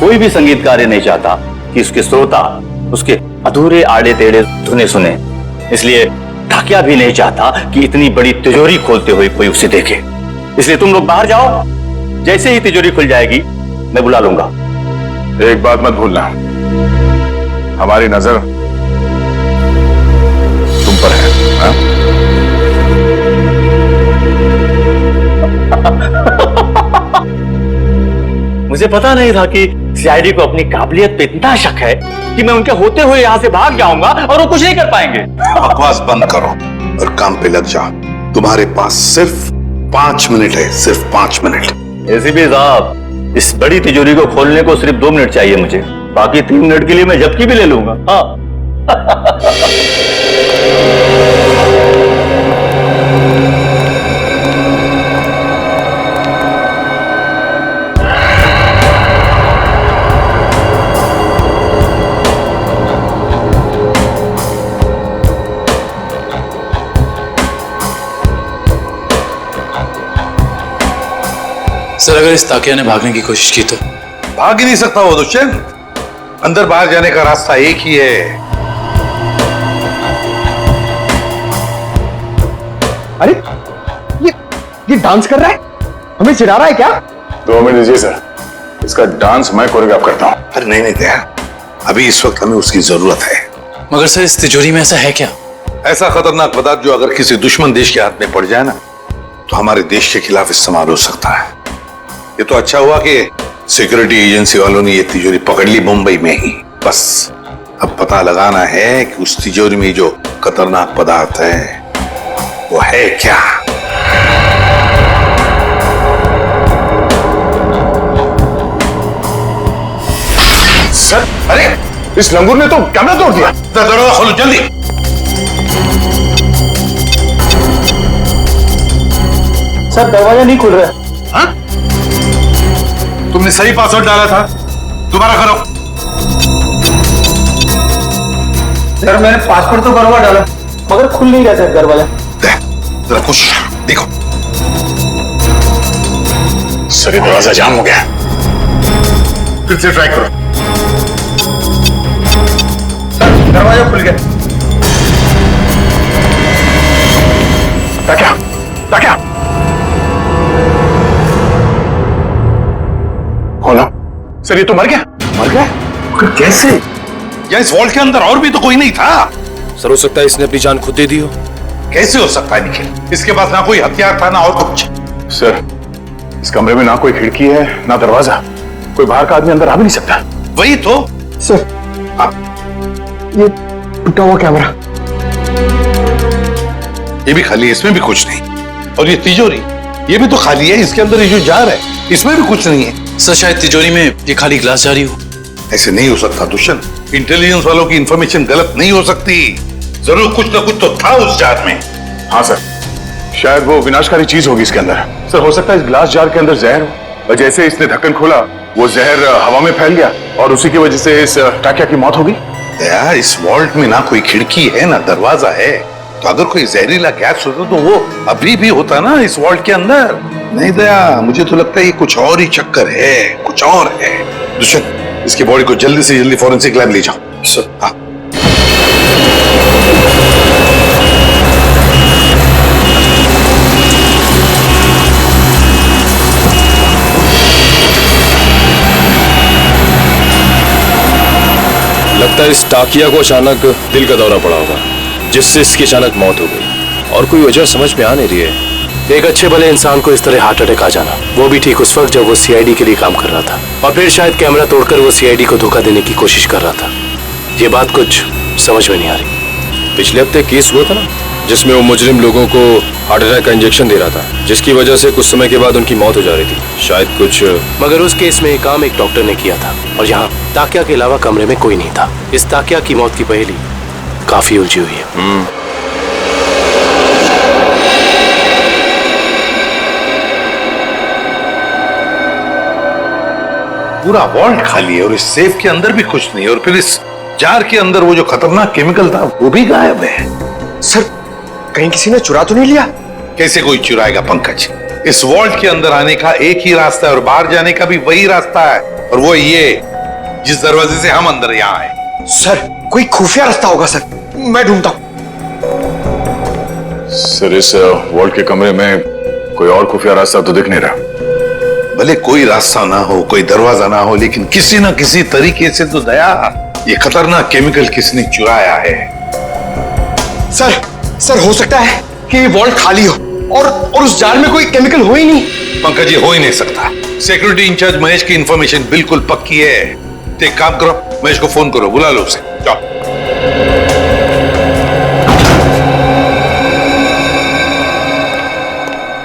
कोई भी संगीतकार ये नहीं चाहता कि उसके श्रोता उसके अधूरे आड़े टेढ़े धुने सुने। इसलिए टाकिया भी नहीं चाहता कि इतनी बड़ी तिजोरी खोलते हुए कोई उसे देखे। इसलिए तुम लोग बाहर जाओ, जैसे ही तिजोरी खुल जाएगी मैं बुला लूंगा। एक बात मत भूलना, हमारी नजर तुम पर है। हाँ? मुझे पता नहीं था कि सीआईडी को अपनी काबिलियत पे इतना शक है कि मैं उनके होते हुए यहां से भाग जाऊंगा और वो कुछ नहीं कर पाएंगे। बकवास बंद करो और काम पे लग जाओ। तुम्हारे पास सिर्फ 5 मिनट है, सिर्फ 5 मिनट। एसीपी साहब, इस बड़ी तिजोरी को खोलने को सिर्फ 2 मिनट चाहिए मुझे, बाकी 3 मिनट के लिए मैं झपकी भी ले लूंगा। हाँ। सर, अगर इस ताकिया ने भागने की कोशिश की तो? भाग ही नहीं सकता वो दुष्यंत। अंदर बाहर जाने का रास्ता एक ही है। अरे ये डांस कर रहा है, हमें चिढ़ा रहा है क्या? 2 मिनट दीजिए सर, इसका डांस मैं कोरियोग्राफ करता हूँ। अरे नहीं दया, अभी इस वक्त हमें उसकी जरूरत है। मगर सर, इस तिजोरी में ऐसा है क्या? ऐसा खतरनाक पदार्थ जो अगर किसी दुश्मन देश के हाथ में पड़ जाए ना तो हमारे देश के खिलाफ इस्तेमाल हो सकता है। ये तो अच्छा हुआ कि सिक्योरिटी एजेंसी वालों ने ये तिजोरी पकड़ ली मुंबई में ही। बस अब पता लगाना है कि उस तिजोरी में जो खतरनाक पदार्थ है वो है क्या। सर, अरे इस लंगूर ने तो कैमरा तोड़ दिया। दरवाजा खोलो जल्दी। सर, दरवाजा नहीं खुल रहा है। हाँ? तुमने सही पासवर्ड डाला था, दोबारा करो। सर, मैंने पासवर्ड तो बराबर डाला मगर खुल नहीं रहा सर दरवाजा। जरा कुछ देखो। सर, दरवाजा जाम हो गया। फिर से ट्राई करो। सर, दरवाजा खुल गया। क्या खोलो। सर, ये तो मर गया। मर गया? कैसे? या इस वॉल्ट के अंदर और भी तो कोई नहीं था। सर, हो सकता है इसने अपनी जान खुद दे दी हो। कैसे हो सकता है निखिल? इसके पास ना कोई हथियार था ना और कुछ। सर, इस कमरे में ना कोई खिड़की है ना दरवाजा, कोई बाहर का आदमी अंदर आ भी नहीं सकता। वही तो। सर, ये टूटा हुआ कैमरा, ये भी खाली है, इसमें भी कुछ नहीं। और ये तिजोरी, ये भी तो खाली है, इसके अंदर ये जो जार है इसमें भी कुछ नहीं है। सर, शायद तिजोरी में ये खाली ग्लास जारी हो। ऐसे नहीं हो सकता दुष्यंत। इंटेलिजेंस वालों की इंफॉर्मेशन गलत नहीं हो सकती। जरूर कुछ ना कुछ तो था उस जार में। हाँ सर, शायद वो विनाशकारी चीज होगी इसके अंदर। सर, हो सकता है इस ग्लास जार के अंदर जहर हो और जैसे इसने ढक्कन खोला वो जहर हवा में फैल गया और उसी की वजह से इस टाकिया की मौत होगी। दया, इस वॉल्ट में ना कोई खिड़की है ना दरवाजा है, तो अगर कोई जहरीला गैस होता तो वो अभी भी होता ना इस वॉल्ट के अंदर। नहीं दया, मुझे तो लगता है ये कुछ और ही चक्कर है, कुछ और है। दुष्यंत, इसकी बॉडी को जल्दी से जल्दी फॉरेंसिक लैब ले जाओ। सर, हाँ। लगता है इस टाकिया को अचानक दिल का दौरा पड़ा होगा, जिससे इसकी अचानक मौत हो गई, और कोई वजह समझ में आ नहीं रही है। एक अच्छे भले इंसान को इस तरह हार्ट अटैक आ जाना, वो भी ठीक उस वक्त जब वो सीआईडी के लिए काम कर रहा था, और फिर शायद कैमरा तोड़कर वो सीआईडी को धोखा देने की कोशिश कर रहा था। ये बात कुछ समझ में नहीं आ रही। पिछले हफ्ते केस हुआ था ना, जिसमें वो मुजरिम लोगों को हार्ट अटैक का इंजेक्शन दे रहा था, जिसकी वजह से कुछ समय के बाद उनकी मौत हो जा रही थी, शायद कुछ। मगर उस केस में काम एक डॉक्टर ने किया था, और यहाँ ताकिया के अलावा कमरे में कोई नहीं था। इस ताकिया की मौत की पहेली काफी उलझी हुई है। पूरा वॉल्ट खाली है और इस सेफ के अंदर भी कुछ नहीं, और फिर इस जार के अंदर वो जो खतरनाक केमिकल था वो भी गायब है। सर, कहीं किसी ने चुरा तो नहीं लिया? कैसे कोई चुराएगा पंकज? इस वॉल्ट के अंदर आने का एक ही रास्ता है और बाहर जाने का भी वही रास्ता है, और वो ये जिस दरवाजे से हम अंदर यहाँ आए। सर, कोई खुफिया रास्ता होगा सर, मैं ढूंढता हूँ। सर, इस वॉल्ट के कमरे में कोई और खुफिया रास्ता तो दिख नहीं रहा। भले कोई रास्ता ना हो, कोई दरवाजा ना हो, लेकिन किसी ना किसी तरीके से तो दया ये खतरनाक केमिकल किसने चुराया है। सर, हो सकता है कि ये वॉल्ट खाली हो और उस जार में कोई केमिकल हो ही नहीं। पंकज, ये हो ही नहीं सकता। सिक्योरिटी इंचार्ज महेश की इंफॉर्मेशन बिल्कुल पक्की है। तो एक काम करो, महेश को फोन करो, बुला लो उसे, जाओ।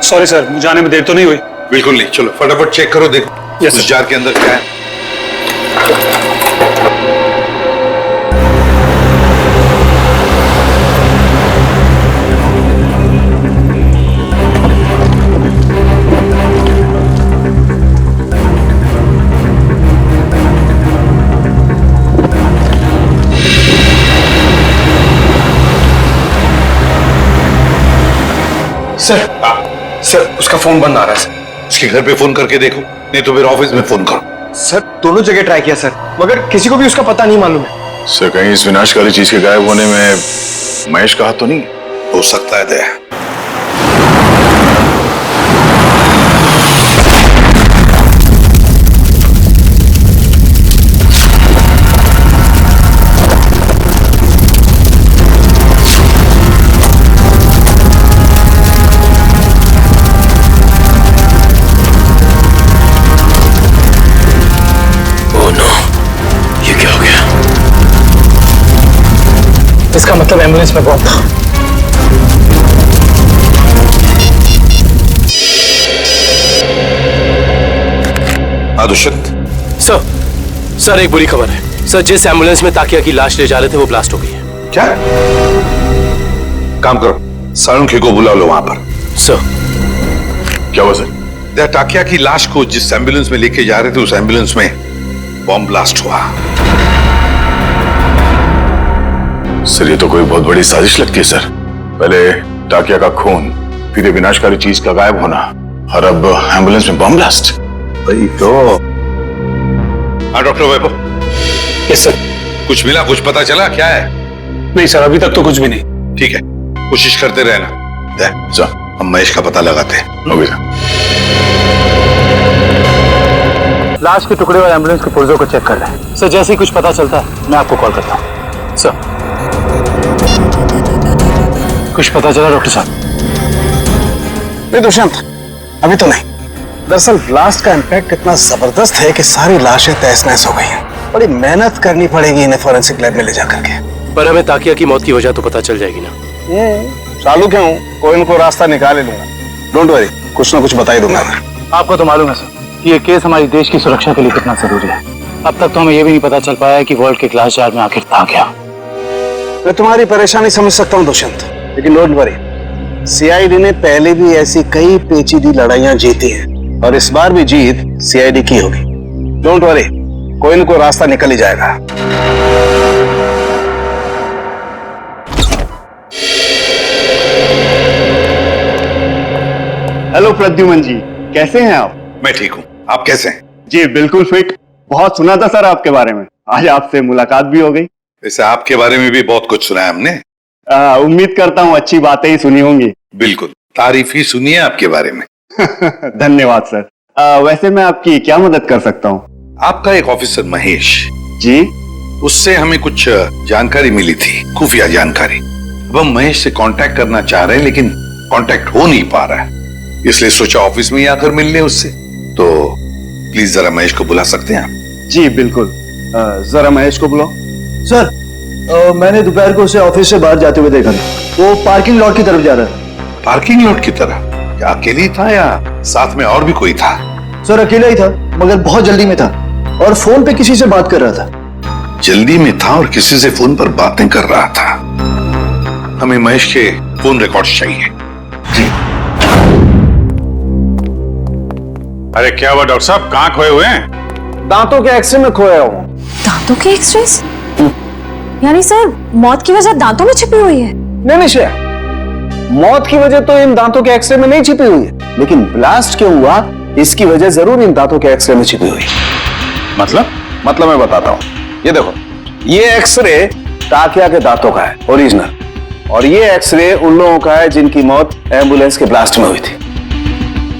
सॉरी सर, मुझे आने में देर तो नहीं हुई? बिल्कुल नहीं, चलो फटाफट चेक करो, देखो उस जार के अंदर क्या है। सर, उसका फोन बंद आ रहा है सर। उसके घर पे फोन करके देखो, नहीं तो फिर ऑफिस में फोन करो। सर, दोनों जगह ट्राई किया सर, मगर किसी को भी उसका पता नहीं मालूम है। सर, कहीं इस विनाशकारी चीज के गायब होने में महेश का हाथ तो नहीं? हो सकता है दया। इसका मतलब एम्बुलेंस में बॉम्ब था। दुष्यंत। सर, एक बुरी खबर है। सर, जिस एम्बुलेंस में ताकिया की लाश ले जा रहे थे वो ब्लास्ट हो गई है। क्या? काम करो, सालुंखे को बुला लो वहां पर। सर। क्या हुआ सर? ताकिया की लाश को जिस एम्बुलेंस में लेके जा रहे थे उस एम्बुलेंस में बॉम्ब ब्लास्ट हुआ। सर, ये तो कोई बहुत बड़ी साजिश लगती है सर। पहले टाकिया का खून, फिर ये विनाशकारी चीज का गायब होना, और अब एम्बुलेंस में बम ब्लास्ट। वही तो। हाँ डॉक्टर वैभव। Yes sir. कुछ मिला, कुछ पता चला क्या है? नहीं सर, अभी तक तो कुछ भी नहीं। ठीक है, कोशिश करते रहना। सर, हम महेश का पता लगाते हैं। Okay sir. लाश के टुकड़े और एम्बुलेंस के पुर्जों को चेक कर रहे हैं। सर, जैसे ही कुछ पता चलता है मैं आपको कॉल करता हूँ। सर, कुछ पता चला डॉक्टर साहब? नहीं दुष्यंत, अभी तो नहीं। दरअसल ब्लास्ट का इम्पैक्ट इतना जबरदस्त है कि सारी लाशें तहस नहस हो गई हैं। बड़ी मेहनत करनी पड़ेगी इन्हें फॉरेंसिक लैब में ले जाकर के। पर हमें ताकिया की मौत की वजह तो पता चल जाएगी ना? चालू क्यों, कोई न कोई रास्ता निकाल ही लूंगा। डोंट वरी, कुछ ना कुछ बता ही दूंगा मैं। आपको तो मालूम है सर कि ये केस हमारी देश की सुरक्षा के लिए कितना जरूरी है। अब तक तो हमें ये भी नहीं पता चल पाया कि वॉल्ट के ग्लास जार में आखिर था क्या। मैं तुम्हारी परेशानी समझ सकता हूँ दुष्यंत, लेकिन डोंट वरी, सीआईडी ने पहले भी ऐसी कई पेचीदी लड़ाइयां जीती हैं और इस बार भी जीत सीआईडी की होगी। डोंट वरी, कोई न कोई रास्ता निकल ही जाएगा। हेलो प्रद्युमन जी, कैसे हैं आप? मैं ठीक हूँ, आप कैसे हैं? जी बिल्कुल फिट। बहुत सुना था सर आपके बारे में, आज आपसे मुलाकात भी हो गई। वैसे आपके बारे में भी बहुत कुछ सुना है हमने। उम्मीद करता हूँ अच्छी बातें ही सुनी होंगी। बिल्कुल, तारीफ ही सुनी है आपके बारे में। धन्यवाद सर। वैसे मैं आपकी क्या मदद कर सकता हूँ? आपका एक ऑफिसर महेश जी, उससे हमें कुछ जानकारी मिली थी, खुफिया जानकारी। अब हम महेश से कांटेक्ट करना चाह रहे हैं लेकिन कांटेक्ट हो नहीं पा रहा है, इसलिए सोचा ऑफिस में ही आकर मिल लें उससे। तो प्लीज जरा महेश को बुला सकते हैं आप? जी बिल्कुल, जरा महेश को बुलाओ। सर, मैंने दोपहर को उसे ऑफिस से बाहर जाते हुए देखा था। वो पार्किंग लॉट की तरफ जा रहा है। पार्किंग लॉट की तरफ? क्या अकेले ही था या साथ में और भी कोई था? सर अकेला ही था, मगर बहुत जल्दी में था और फोन पे किसी से बात कर रहा था। जल्दी में था और किसी से फोन पर बातें कर रहा था। हमें महेश के फोन रिकॉर्ड्स चाहिए। अरे क्या हुआ डॉक्टर साहब, कहाँ खोए हुए हैं? दांतों के एक्सरे में खोया हूँ। दांतों के एक्सरेस? यानी सर मौत की वजह दांतों में छिपी हुई है? नहीं श्रेया, मौत की वजह तो इन दांतों के एक्सरे में नहीं छिपी हुई है, लेकिन ब्लास्ट क्यों हुआ इसकी वजह जरूर इन दांतों के एक्सरे में छिपी हुई है। मतलब मैं बताता हूँ। ये देखो, ये एक्सरे ताकिया के दांतों का है ओरिजिनल, और ये एक्सरे उन लोगों का है जिनकी मौत एम्बुलेंस के ब्लास्ट में हुई थी।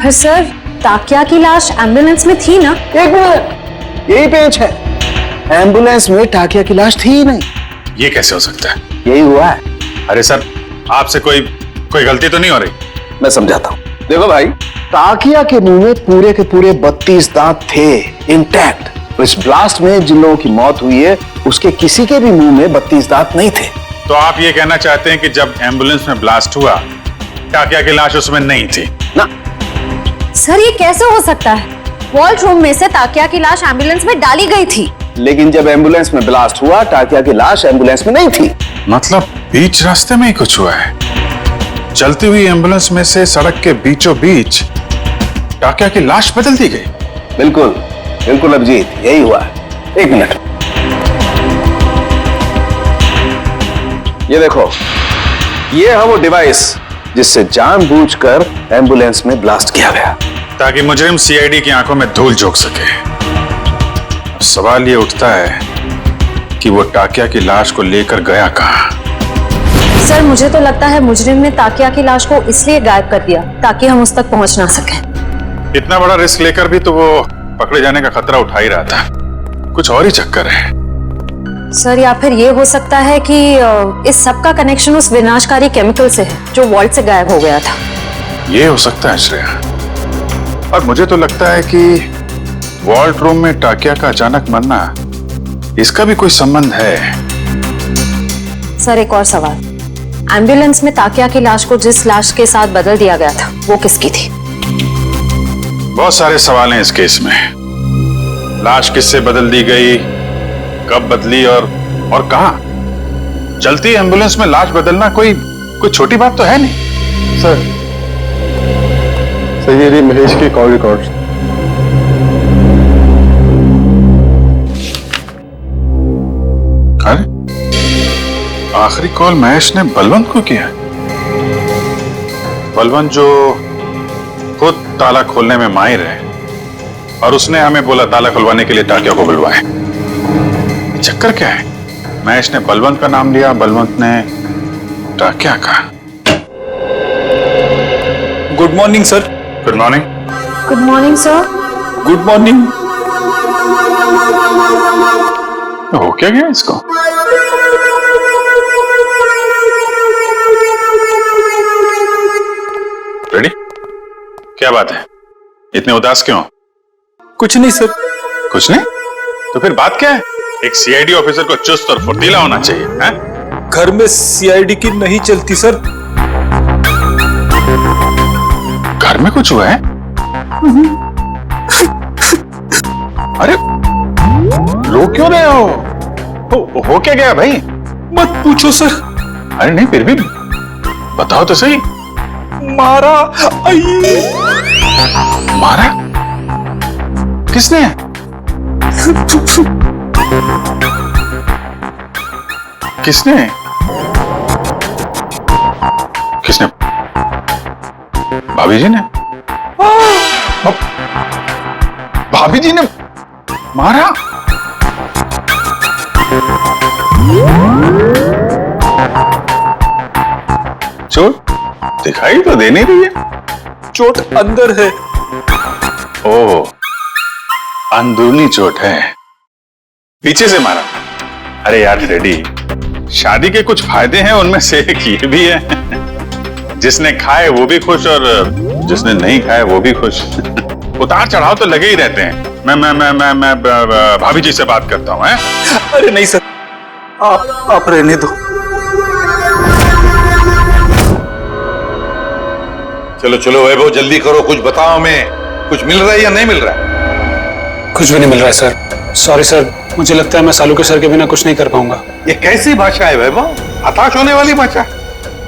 पर सर ताकिया की लाश एम्बुलेंस में थी ना? एक मिनट, यही पेच है। एम्बुलेंस में टाकिया की लाश थी ही नहीं। ये कैसे हो सकता है? यही हुआ है। अरे सर, आपसे कोई गलती तो नहीं हो रही? मैं समझाता हूँ। देखो भाई, ताकिया के मुंह में पूरे के पूरे 32 दांत थे इंटैक्ट। इस ब्लास्ट में जिन लोगों की मौत हुई है उसके किसी के भी मुंह में 32 दांत नहीं थे। तो आप ये कहना चाहते हैं कि जब एम्बुलेंस में ब्लास्ट हुआ टाकिया की लाश उसमें नहीं थी? ना सर, ये कैसे हो सकता है? वॉल्ट रूम में से ताकिया की लाश एम्बुलेंस में डाली गई थी, लेकिन जब एम्बुलेंस में ब्लास्ट हुआ टाकिया की लाश एम्बुलेंस में नहीं थी। मतलब बीच रास्ते में ही कुछ हुआ है? चलती हुई एम्बुलेंस में से सड़क के बीचों बीच टाकिया की लाश बदल दी गई? बिल्कुल बिल्कुल अभिजीत, यही हुआ है। एक मिनट, ये देखो, ये है वो डिवाइस जिससे जानबूझकर एम्बुलेंस में ब्लास्ट किया गया, ताकि मुजरिम सीआईडी की आंखों में धूल झोंक सके। अब सवाल ये उठता है कि वो टाकिया की लाश को लेकर गया कहां? सर मुझे तो लगता है मुजरिम ने ताकिया की लाश को इसलिए गायब कर दिया ताकि हम उस तक पहुंच ना सकें। इतना बड़ा रिस्क लेकर भी तो वो पकड़े जाने का खतरा उठा ही रहा था। कुछ और ही चक्कर है। सर या फिर ये हो सकता है कि इस सब का कनेक्शन उस विनाशकारी केमिकल से है जो वॉल्ट से गायब हो गया था। ये हो सकता है श्रेया, और मुझे तो लगता है कि वॉल्ट रूम में टाकिया का अचानक मरना, इसका भी कोई संबंध है। सर एक और सवाल, एम्बुलेंस में ताकिया की लाश को जिस लाश के साथ बदल दिया गया था वो किसकी थी? बहुत सारे सवाल हैं इस केस में। लाश किससे बदल दी गई, कब बदली और कहां? चलती एम्बुलेंस में लाश बदलना कोई छोटी बात तो है नहीं। सर ये महेश के कॉल रिकॉर्ड्स। अरे आखिरी कॉल महेश ने बलवंत को किया। बलवंत जो खुद ताला खोलने में माहिर है, और उसने हमें बोला ताला खुलवाने के लिए टाकिया को बुलवाए। चक्कर क्या है? महेश ने बलवंत का नाम लिया, बलवंत ने टाकिया का। Good morning sir. Good morning. Good morning sir. Good morning. हो क्या गया इसको? रेडी? क्या बात है, इतने उदास क्यों? कुछ नहीं सर। कुछ नहीं? तो फिर बात क्या है? एक सीआईडी ऑफिसर को चुस्त और फुर्तीला होना चाहिए, हैं? घर में सीआईडी की नहीं चलती सर। घर में कुछ हुआ है? अरे रो क्यों रहे हो क्या गया भाई? मत पूछो सर। अरे नहीं, फिर भी बताओ तो सही। मारा। मारा? किसने? किसने किसने? भाभी जी ने? भाभी जी ने मारा? चोट दिखाई तो दे नहीं रही है। चोट अंदर है। ओह, अंदरूनी चोट है, पीछे से मारा। अरे यार रेडी, शादी के कुछ फायदे हैं, उनमें से एक ये भी है, जिसने खाए वो भी खुश और जिसने नहीं खाए वो भी खुश। उतार चढ़ाव तो लगे ही रहते हैं। मैं भाभी जी से बात करता हूँ। अरे नहीं सर, आप रहने दो। चलो चलो वैभव, जल्दी करो, कुछ बताओ हमें। कुछ मिल रहा है या नहीं मिल रहा है? कुछ भी नहीं मिल रहा है सर। सॉरी सर, मुझे लगता है मैं सालू के सर के बिना कुछ नहीं कर पाऊंगा। ये कैसी भाषा है वैभव? हताश होने वाली भाषा।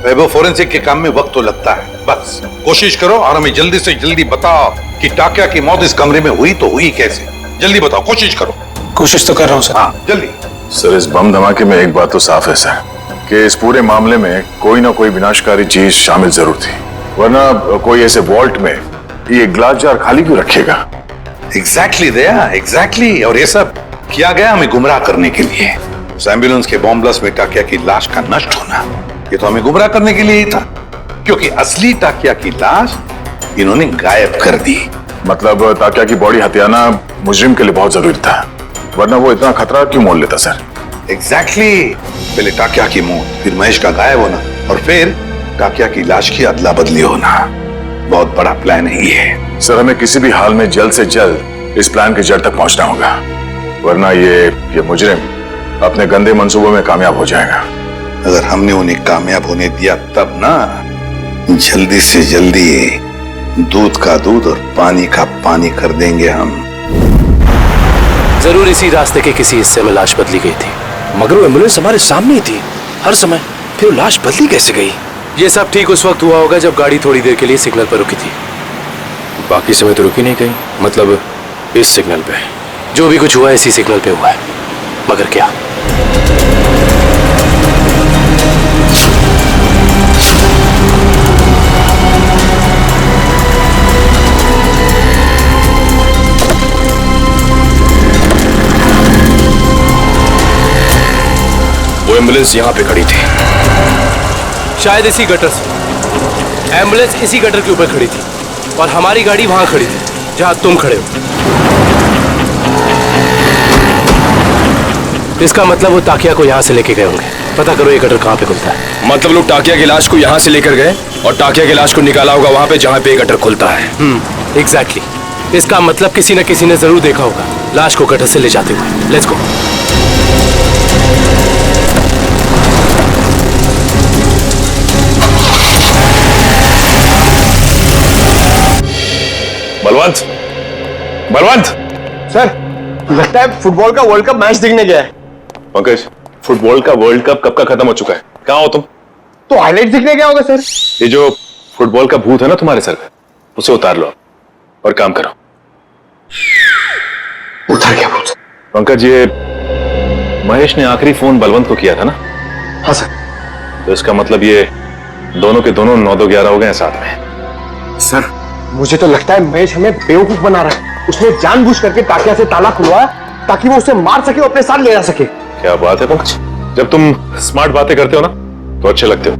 वैभव, फोरेंसिक के काम में वक्त तो लगता है, बस कोशिश करो और हमें जल्दी से जल्दी बताओ कि टाकिया की मौत इस कमरे में हुई तो हुई कैसे। जल्दी बताओ, कोशिश करो। कोशिश तो कर रहा हूँ सर। हाँ जल्दी। सर, इस बम धमाके में एक बात तो साफ है सर, कि इस पूरे मामले में कोई ना कोई विनाशकारी चीज शामिल जरूर थी, वरना कोई ऐसे वॉल्ट में ये ग्लास जार खाली क्यों रखेगा? एग्जैक्टली दया, एग्जैक्टली। और ये सब किया गया हमें गुमराह करने के लिए। उस एम्बुलेंस के बॉम्ब ब्लास्ट में टाकिया की लाश का नष्ट होना, ये तो हमें गुमराह करने के लिए ही था, क्योंकि असली टाकिया की लाश इन्होंने गायब कर दी। मतलब टाकिया की बॉडी हथियाना मुजरिम के लिए बहुत जरूरी था, वरना वो इतना खतरा क्यों मोल लेता सर? एग्जैक्टली। पहले टाकिया की मौत, फिर महेश का गायब होना, और फिर टाकिया की लाश की अदला बदली होना। बहुत बड़ा प्लान है ये। सर, हमें किसी भी हाल में जल्द से जल्द इस प्लान की जड़ तक पहुंचना होगा, वरना ये मुजरिम अपने गंदे मंसूबों में कामयाब हो जाएगा। अगर हमने उन्हें कामयाब होने दिया तब ना, जल्दी से जल्दी दूध का दूध और पानी का पानी कर देंगे हम। जरूर इसी रास्ते के किसी हिस्से में लाश बदली गई थी, मगर वो एम्बुलेंस हमारे सामने ही थी हर समय, फिर वो लाश बदली कैसे गई? ये सब ठीक उस वक्त हुआ होगा जब गाड़ी थोड़ी देर के लिए सिग्नल पर रुकी थी। बाकी समय तो रुकी नहीं गई। मतलब इस सिग्नल पे जो भी कुछ हुआ है इसी सिग्नल पे हुआ है, मगर क्या? वो एम्बुलेंस यहाँ पे खड़ी थी, शायद इसी गटर से। एम्बुलेंस इसी गटर के ऊपर खड़ी थी और हमारी गाड़ी वहां खड़ी थी जहां तुम खड़े हो। इसका मतलब वो टाकिया को यहाँ से लेके गए होंगे। पता करो ये गटर कहाँ पे खुलता है। मतलब लोग टाकिया की लाश को यहाँ से लेकर गए और टाकिया की लाश को निकाला होगा वहां पे जहाँ पे गटर खुलता है। एग्जैक्टली। इसका मतलब किसी न किसी ने जरूर देखा होगा लाश को गटर से ले जाते हुए। Let's go. Balwant, Balwant sir, लगता है फुटबॉल का वर्ल्ड कप मैच देखने गया है। पंकज, फुटबॉल का वर्ल्ड कप कब का खत्म हो चुका है? कहाँ हो तुम? तो हाईलाइट देखने गया होगा सर। ये जो फुटबॉल का भूत है ना तुम्हारे सर पे, उसे उतार लो और काम करो। उतार गया भूत? पंकज, ये महेश ने आखिरी फोन बलवंत को किया था ना? हाँ सर। तो इसका मतलब ये दोनों के दोनों 9-2-11 हो गए साथ में। सर, मुझे तो लगता है महेश हमें बेवकूफ बना रहा है। उसने जानबूझ करके टाकिया से ताला खुलवाया ताकि वो उसे मार सके और अपने साथ ले जा सके। क्या बात है पंकज, जब तुम स्मार्ट बातें करते हो ना तो अच्छे लगते हो।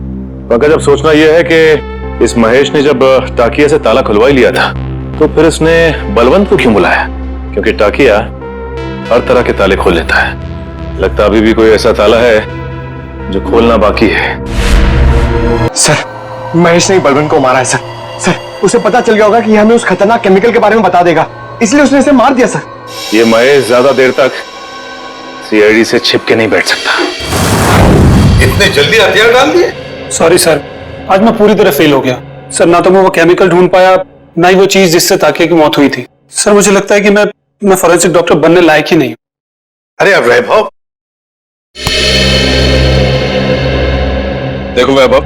पंकज, अब सोचना यह है कि इस महेश ने जब टाकिया से ताला खुलवा ही लिया था तो फिर उसने बलवंत को क्यों बुलाया? क्योंकि टाकिया हर तरह के ताले खोल लेता है। लगता अभी भी कोई ऐसा ताला है जो खोलना बाकी है। सर, महेश ने बलवंत को मारा है सर। सर, उसे पता चल गया होगा कि हमें उस खतरनाक केमिकल के बारे में बता देगा, इसलिए उसने इसे मार दिया सर। ये महेश ज्यादा देर तक सीआईडी से छिप के नहीं बैठ सकता। इतने जल्दी हथियार डाल दिए? सॉरी सर, आज मैं पूरी तरह फेल हो गया सर। ना तो मैं वो केमिकल ढूंढ पाया, ना ही वो चीज जिससे टाकिया की मौत हुई थी। सर, मुझे लगता है कि मैं फॉरेंसिक डॉक्टर बनने लायक ही नहीं। अरे अब वैभव, देखो वैभव,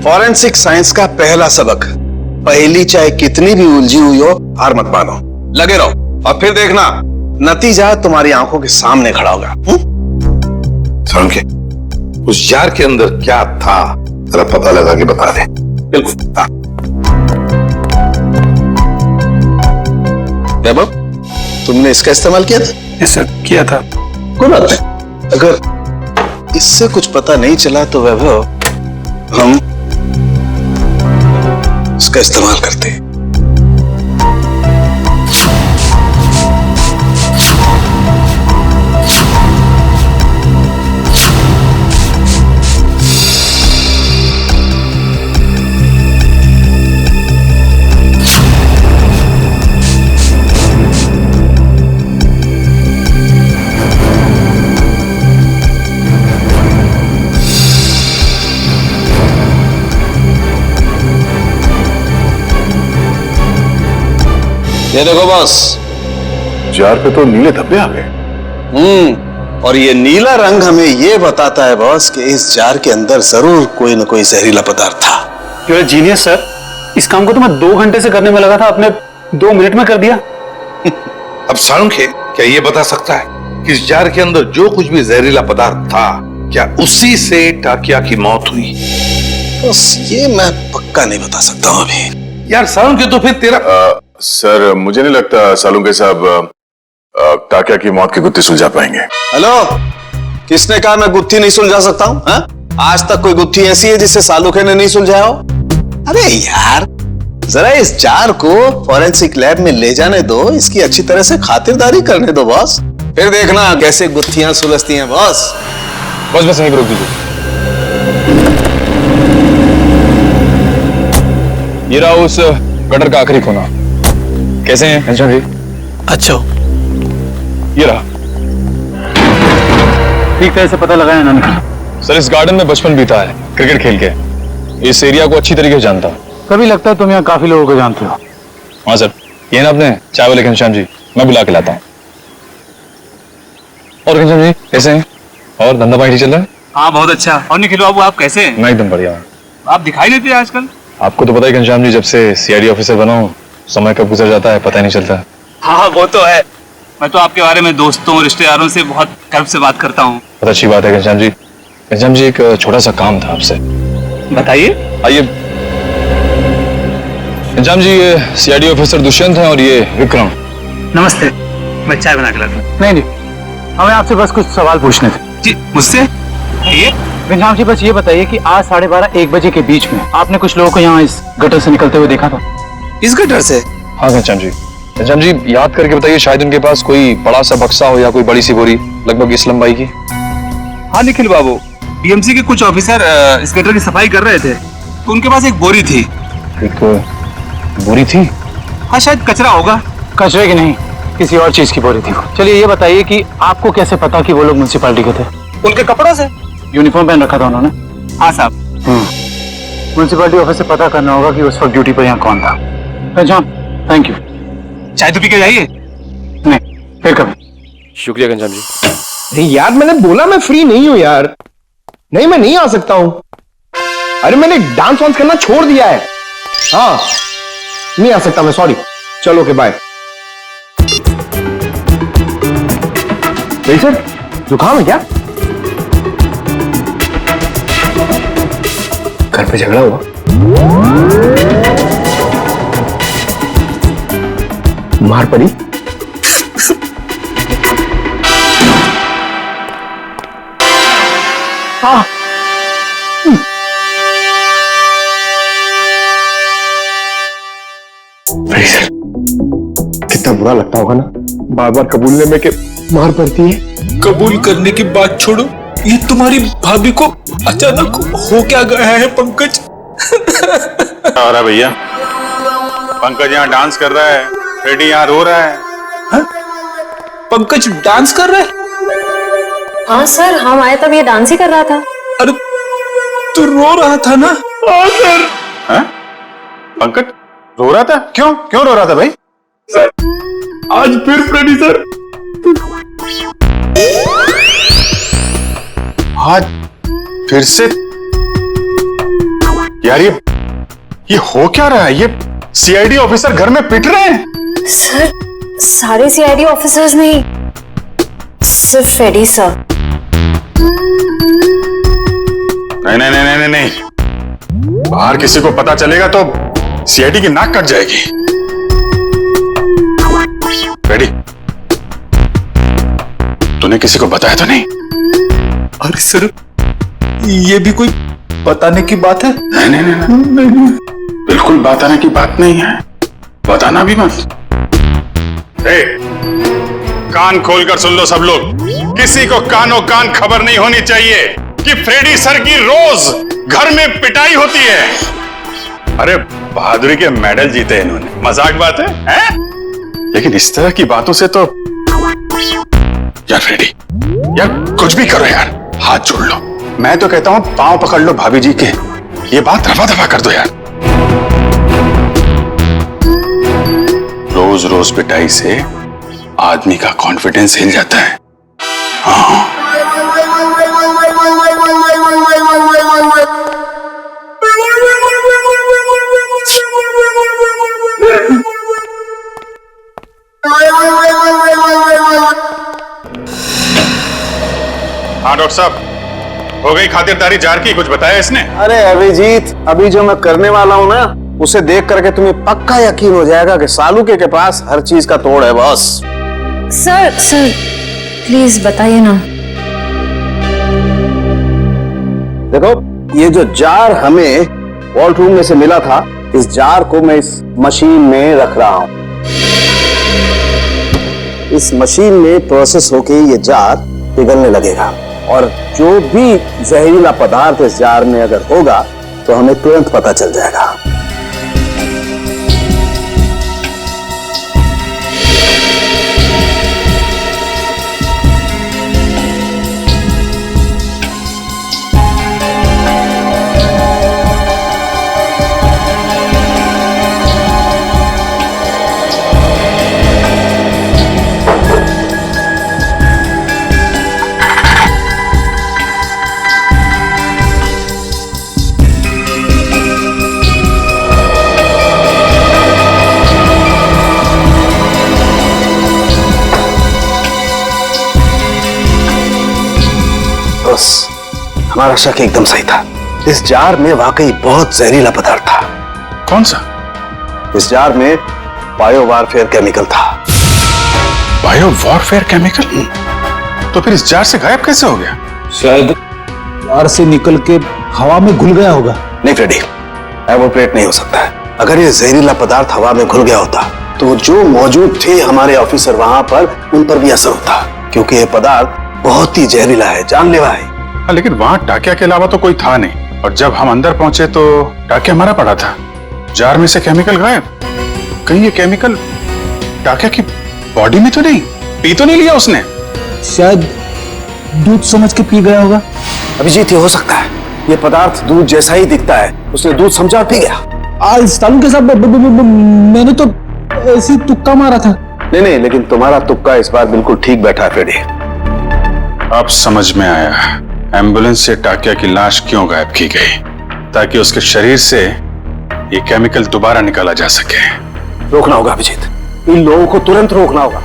फॉरेंसिक साइंस का पहला सबक, पहेली चाहे कितनी भी उलझी हुई हो हार मत मानो, लगे रहो और फिर देखना नतीजा तुम्हारी आंखों के सामने खड़ा होगा। सालुंखे, उस जार के अंदर क्या था जरा पता लगा के बता दे। बिल्कुल। वैभव, तुमने इसका इस्तेमाल किया था? यस सर, किया था। कोई बात नहीं, अगर इससे कुछ पता नहीं चला तो वैभव हम इसका इस्तेमाल करते हैं। ये देखो बॉस, जार पे तो नीले धब्बे आ गए। और ये नीला रंग हमें ये बताता है बॉस कि इस जार के अंदर जरूर कोई ना कोई जहरीला पदार्थ था। यू आर जीनियस सर, इस काम को तो मैं 2 घंटे से करने में लगा था, आपने 2 मिनट में कर दिया। अब सालुंखे, क्या ये बता सकता है कि इस जार के अंदर जो कुछ भी जहरीला पदार्थ था, क्या उसी से टाकिया की मौत हुई? बस ये मैं पक्का नहीं बता सकता हूं अभी। यार सालुंखे, तो फिर तेरा सर, मुझे नहीं लगता सालुंखे साहब टाकिया की मौत की गुत्थी सुलझा पाएंगे। हेलो, किसने कहा मैं गुत्थी नहीं सुलझा सकता हूं? आज तक कोई गुत्थी ऐसी है जिससे सालुंखे ने नहीं सुलझाया हो? अरे यार, जरा इस जार को फॉरेंसिक लैब में ले जाने दो, इसकी अच्छी तरह से खातिरदारी करने दो बॉस, फिर देखना कैसे गुत्थियां सुलझती हैं बॉस। बस यहीं रोक दीजिए। ये रहा उस गटर का आखिरी कोना। कैसे हैं घनश्याम जी? अच्छा, ये रहा। ठीक तरह से पता लगाया ना निकला। सर, इस गार्डन में बचपन बीता है क्रिकेट खेल के। इस एरिया को अच्छी तरीके से जानता हूँ। कभी लगता है तुम यहाँ काफी लोगों को जानते हो। हाँ सर, ये ना अपने चाय वाले घनश्याम जी, मैं बुला के लाता हूँ। और घनश्याम जी कैसे हैं? और धंधा पानी ठीक चल रहा है? हाँ बहुत अच्छा। और निखिल बाबू आप कैसे हैं? मैं एकदम बढ़िया। आप दिखाई नहीं देते आजकल। आपको तो पता है घनश्याम जी, जब से सीआईडी ऑफिसर बना हूं, समय कब गुजर जाता है पता ही नहीं चलता। हाँ वो तो है। मैं तो आपके बारे में दोस्तों रिश्तेदारों से बहुत गर्व से बात करता हूँ। बहुत अच्छी बात है घनश्याम जी। घनश्याम जी, एक छोटा सा काम था आपसे। बताइए। आइए घनश्याम जी, ये सीआईडी ऑफिसर दुष्यंत हैं और ये विक्रम। नमस्ते, मैं चाय बना के लाता हूँ। नहीं, हमें आपसे बस कुछ सवाल पूछने थे। जी, मुझसे? ये घनश्याम जी, बस ये बताइए कि आज 12:30-1 बजे के बीच में आपने कुछ लोगों को यहाँ इस गटर से निकलते हुए देखा था? इस गटर से? हाँ घनश्याम जी। घनश्याम जी, याद करके बताइए, शायद उनके पास कोई बड़ा सा बक्सा हो या कोई बड़ी सी बोरी लगभग इस लंबाई की। हाँ निखिल बाबू, बीएमसी के कुछ ऑफिसर इस गटर की सफाई कर रहे थे, तो उनके पास एक बोरी थी। एक बोरी थी? हाँ, शायद कचरा होगा। कचरे की नहीं, किसी और चीज की बोरी थी वो। चलिए ये बताइए कि आपको कैसे पता कि वो लोग म्युनिसिपैलिटी के थे? उनके कपड़ों से। यूनिफॉर्म पहन रखा था उन्होंने? हाँ साहब। म्युनिसिपैलिटी ऑफिस से पता करना होगा कि उस वक्त ड्यूटी पर यहाँ कौन था। अच्छा, थैंक यू। चाय तो पी के जाइए। नहीं, फिर कभी। शुक्रिया घनश्याम जी। अरे यार, मैंने बोला मैं फ्री नहीं हूं यार। नहीं, मैं नहीं आ सकता हूं। अरे मैंने डांस वांस करना छोड़ दिया है। हाँ, नहीं आ सकता मैं, सॉरी। चलो ओके, बाय। सर, जुकाम है क्या? घर पे झगड़ा हुआ? मार पड़ी? हाँ। सर, कितना बुरा लगता होगा ना बार बार कबूलने में कि मार पड़ती है। कबूल करने की बात छोड़ो, ये तुम्हारी भाभी को अचानक हो क्या गया है पंकज? हो रहा भैया? पंकज यहाँ डांस कर रहा है, फ्रेडी यहाँ रो रहा है। हा? पंकज डांस कर रहा है? हाँ सर, हम आए तब ये डांस ही कर रहा था। अरे तू रो रहा था ना? हाँ सर। हाँ? पंकज रो रहा था? क्यों क्यों रो रहा था भाई? सर, आज फिर फ्रेडी सर। आज फिर से? यार ये हो क्या रहा है? ये सीआईडी ऑफिसर घर में पिट रहे हैं। सर, सारे सीआईडी ऑफिसर्स नहीं, सिर्फ फ्रेडी सर। नहीं नहीं नहीं नहीं नहीं, बाहर किसी को पता चलेगा तो सीआईडी की नाक कट जाएगी। फ्रेडी, तूने किसी को बताया तो नहीं? अरे सर, ये भी कोई बताने की बात है? नहीं नहीं नहीं, नहीं, नहीं। बिल्कुल बताने की बात नहीं है, बताना भी मत। कान खोलकर सुन लो सब लोग, किसी को कानों कान खबर नहीं होनी चाहिए कि फ्रेडी सर की रोज घर में पिटाई होती है। अरे बहादुरी के मेडल जीते इन्होंने, मजाक बात है? लेकिन इस तरह की बातों से तो यार फ्रेडी, यार कुछ भी करो यार, हाथ जोड़ लो। मैं तो कहता हूं पांव पकड़ लो भाभी जी के, ये बात रफा दफा कर दो यार। रोज रोज पिटाई से आदमी का कॉन्फिडेंस हिल जाता है। हाँ। हाँ डॉक्टर साहब, हो गई खातिरदारी जार की, कुछ बताया इसने? अरे अभिजीत, अभी जो मैं करने वाला हूं ना, उसे देख करके तुम्हें पक्का यकीन हो जाएगा कि सालुके के पास हर चीज का तोड़ है बॉस। सर प्लीज बताइए ना। देखो, ये जो जार हमें वॉल्ट रूम में से मिला था, इस जार को मैं इस मशीन में रख रहा हूं। इस मशीन में प्रोसेस होके ये जार पिघलने लगेगा, और जो भी जहरीला पदार्थ इस जार में अगर होगा तो हमें तुरंत पता चल जाएगा। हमारा शक एकदम सही था। इस जार में वाकई बहुत जहरीला पदार्थ था। कौन सा? इस जार में बायो वारफेयर केमिकल था। Bio warfare chemical? तो फिर इस जार से गायब कैसे हो गया? शायद जार से निकल के हवा में घुल गया होगा। नहीं फ्रेडी, एवोपरेट नहीं हो सकता है। अगर ये जहरीला पदार्थ हवा में घुल गया होता तो जो मौजूद थे हमारे ऑफिसर वहां पर, उन पर भी असर होता, क्योंकि ये पदार्थ बहुत ही जहरीला है, जानलेवा है। लेकिन वहां टाकिया के अलावा तो कोई था नहीं, और जब हम अंदर पहुंचे तो टाकिया मरा पड़ा था, जार में से केमिकल गायब। कहीं ये केमिकल टाकिया की बॉडी में तो नहीं, पी तो नहीं लिया उसने? शायद दूध समझ के पी गया होगा। अभिजीत, ये हो सकता है। ये पदार्थ दूध जैसा ही दिखता है, उसने दूध समझा पी गया। आज सालू के साथ मैंने तो ऐसी तुक्का मारा था। नहीं, लेकिन तुम्हारा तुक्का इस बार बिल्कुल ठीक बैठा है फ्रेडी। अब समझ में आया एम्बुलेंस से टाकिया की लाश क्यों गायब की गई, ताकि उसके शरीर से ये केमिकल दोबारा निकाला जा सके। रोकना होगा अभिजीत, इन लोगों को तुरंत रोकना होगा।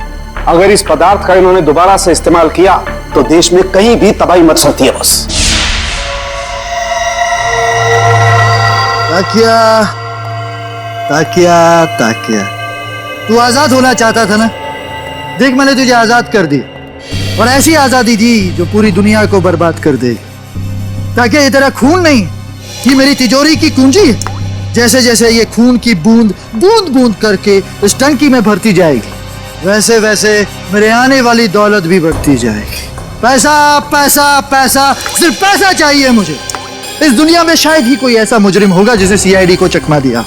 अगर इस पदार्थ का इन्होंने दोबारा से इस्तेमाल किया तो देश में कहीं भी तबाही मच सकती है। बस ताकिया, ताकिया, ताकिया, तू आजाद होना चाहता था ना? देख, मैंने तुझे आजाद कर दिया, और ऐसी आजादी दी जो पूरी दुनिया को बर्बाद कर देगी। ताकि ये तेरा खून नहीं, ये मेरी तिजोरी की कुंजी है। जैसे जैसे ये खून की बूंद बूंद बूंद करके इस टंकी में भरती जाएगी, वैसे वैसे मेरे आने वाली दौलत भी बढ़ती जाएगी। पैसा पैसा पैसा, सिर्फ पैसा चाहिए मुझे। इस दुनिया में शायद ही कोई ऐसा मुजरिम होगा जिसे सीआईडी को चकमा दिया,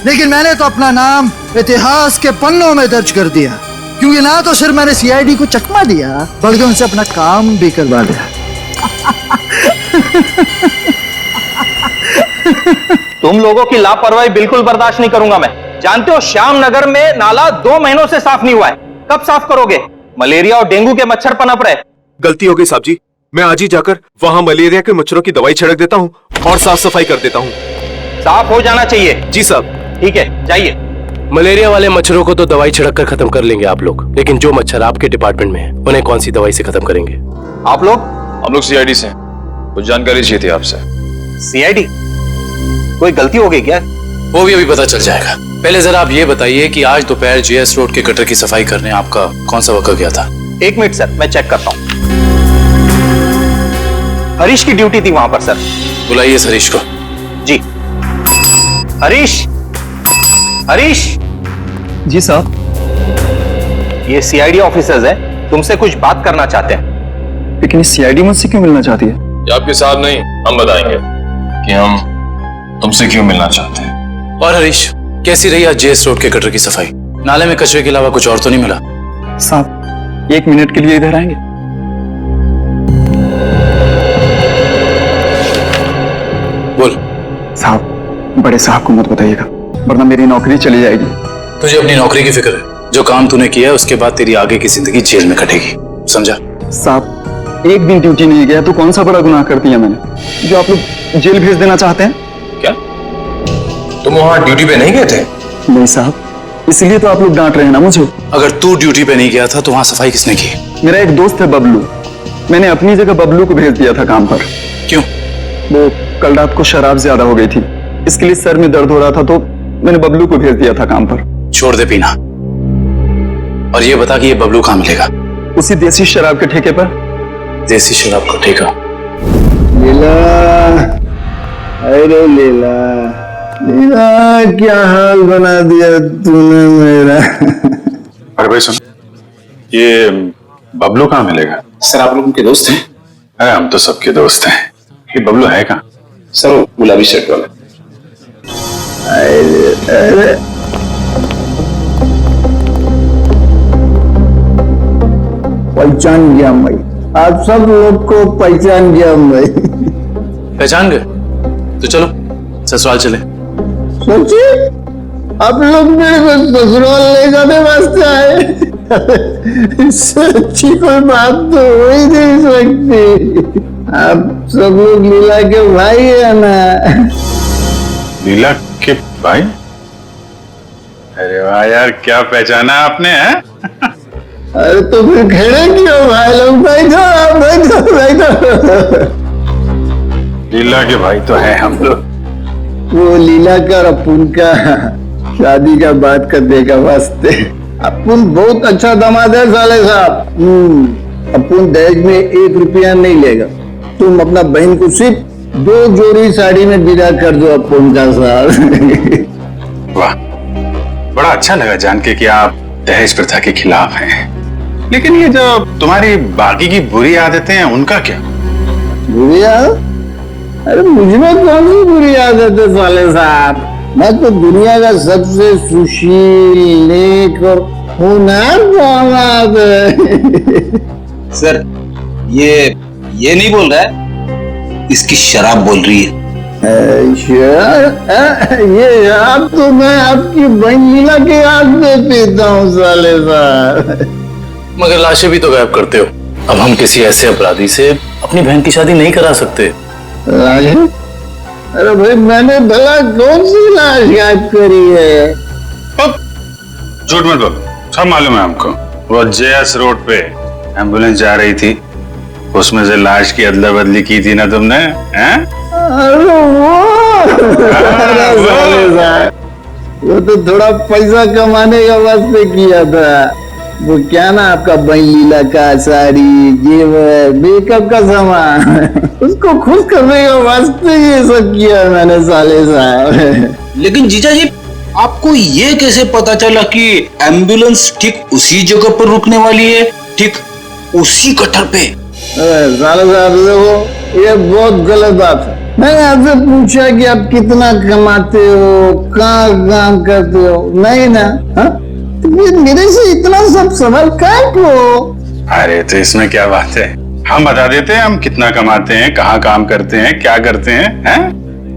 लेकिन मैंने तो अपना नाम इतिहास के पन्नों में दर्ज कर दिया, क्योंकि ना तो सिर्फ मैंने सीआईडी को चकमा दिया, बल्कि उनसे अपना काम भी करवा लिया। तुम लोगों की लापरवाही बिल्कुल बर्दाश्त नहीं करूंगा मैं। जानते हो, श्याम नगर में नाला 2 महीनों से साफ नहीं हुआ है। कब साफ करोगे? मलेरिया और डेंगू के मच्छर पनप रहे। गलती हो गई साहब जी, मैं आज ही जाकर वहां मलेरिया के मच्छरों की दवाई छिड़क देता हूं और साफ सफाई कर देता हूं। साफ हो जाना चाहिए। जी साहब। ठीक है, जाइए। मलेरिया वाले मच्छरों को तो दवाई छिड़क कर खत्म कर लेंगे आप लोग, लेकिन जो मच्छर आपके डिपार्टमेंट में है उन्हें कौन सी दवाई से खत्म करेंगे? आप लोग? हम लोग सीआईडी से कुछ जानकारी चाहिए थी आपसे। सीआईडी? कोई गलती हो गई क्या? वो भी अभी पता चल जाएगा। पहले जरा आप ये बताइए कि आज दोपहर जेएस रोड के गटर की सफाई करने आपका कौन सा वर्कर गया था? 1 मिनट सर, मैं चेक करता हूं। हरीश की ड्यूटी थी वहां पर सर। बुलाइए इस हरीश को। जी। हरीश, हरीश। जी साहब। ये सीआईडी ऑफिसर्स हैं, तुमसे कुछ बात करना चाहते हैं। लेकिन इस सीआईडी मुझसे क्यों मिलना चाहती है? ये आपके साथ नहीं, हम बताएंगे कि हम तुमसे क्यों मिलना चाहते हैं। और हरीश, कैसी रही आज जेएस रोड के गटर की सफाई? नाले में कचरे के अलावा कुछ और तो नहीं मिला? साहब 1 मिनट के लिए इधर आएंगे? बोल। साहब बड़े साहब को मत बताइएगा, वरना मेरी नौकरी चली जाएगी। तुझे अपनी नौकरी की फिक्र है? जो काम तूने किया है उसके बाद तेरी आगे की जिंदगी जेल में कटेगी, समझा? साहब 1 दिन ड्यूटी नहीं गया तो कौन सा बड़ा गुनाह कर दिया मैंने जो आप लोग जेल भेज देना चाहते हैं? क्या तुम वहां ड्यूटी पे नहीं गए थे? नहीं साहब, इसलिए तो आप लोग डांट रहे हैं ना मुझे। अगर तू ड्यूटी पे नहीं गया था तो वहां सफाई किसने की? मेरा एक दोस्त है बबलू, मैंने अपनी जगह बबलू को भेज दिया था काम पर। क्यों? वो कल रात को शराब ज्यादा हो गई थी, इसके लिए सर में दर्द हो रहा था तो मैंने बबलू को भेज दिया था काम पर। छोड़ दे पीना और ये बता कि ये बबलू कहाँ मिलेगा? उसी देसी शराब के ठेके पर। देसी शराब का ठेका? लीला, अरे लीला, लीला क्या हाल बना दिया तूने मेरा। अरे भाई सुन, ये बबलू कहाँ मिलेगा? सर आप लोग उनके दोस्त हैं? अरे हम तो सबके दोस्त हैं। ये बबलू है कहाँ? सर वो गुलाबी शर्ट वाला। अरे पहचान गया मैं, आप सब लोग को पहचान गया मैं। पहचान गए? तो चलो ससुराल चले। सोचिए आप लोग मेरे को ससुराल ले जाने वास्ते आए। इससे अच्छी कोई बात तो हो ही नहीं सकती। आप सब लोग लीला के भाई है ना? लीला के भाई? अरे वाह यार, क्या पहचाना आपने है? अरे तो फिर खड़े क्यों भाई लोग? बैठो बैठो बैठो। लीला के भाई तो है हम लोग। वो लीला का और अपुन का शादी का बात करने का वास्ते। अपुन बहुत अच्छा दामाद है साले साहब। अपुन दहेज में 1 रुपया नहीं लेगा। तुम अपना बहन को सिर्फ 2 जोड़ी साड़ी में विदा कर दो अपुन का साहब। वाह, बड़ा अच्छा लगा जान के कि आप दहेज प्रथा के खिलाफ हैं। लेकिन ये जो तुम्हारी बाकी की बुरी आदतें हैं उनका क्या? बुरी आदत? अरे मुझमें कौन सी बुरी आदत है साले साहब? मैं तो दुनिया का सबसे सुशील, नेक और होनहार दामाद है। सर ये नहीं बोल रहा है, इसकी शराब बोल रही है। ये शराब तो मैं आपकी बहन लीला के हाथ में पीता हूँ साले साहब। मगर लाशें भी तो गायब करते हो। अब हम किसी ऐसे अपराधी से अपनी बहन की शादी नहीं करा सकते। लाशें? अरे भाई मैंने भला कौन सी लाश गायब करी है? झूठ मत बोलो, सब मालूम है हमको। वो जेएस रोड पे एम्बुलेंस जा रही थी, उसमें से लाश की अदला बदली की थी ना तुमने? हैं? अरे वो तो थोड़ा पैसा कमाने का वास्ते किया था। वो क्या ना आपका बहन लीला का साड़ी, जेवर, मेकअप का सामान, उसको खुश करने का वास्ते ये सब किया मैंने साले साहब। लेकिन जीजा जी आपको ये कैसे पता चला कि एम्बुलेंस ठीक उसी जगह पर रुकने वाली है, ठीक उसी गटर पे? साले साहब देखो, ये बहुत गलत बात है। मैंने आपसे पूछा कि आप कितना कमाते हो, कहाँ काम करते हो, नहीं ना? हाँ? तो मेरे से इतना सब सवाल क्यों? अरे तो इसमें क्या बात है, हम बता देते हैं हम कितना कमाते हैं, कहाँ काम करते हैं, क्या करते हैं,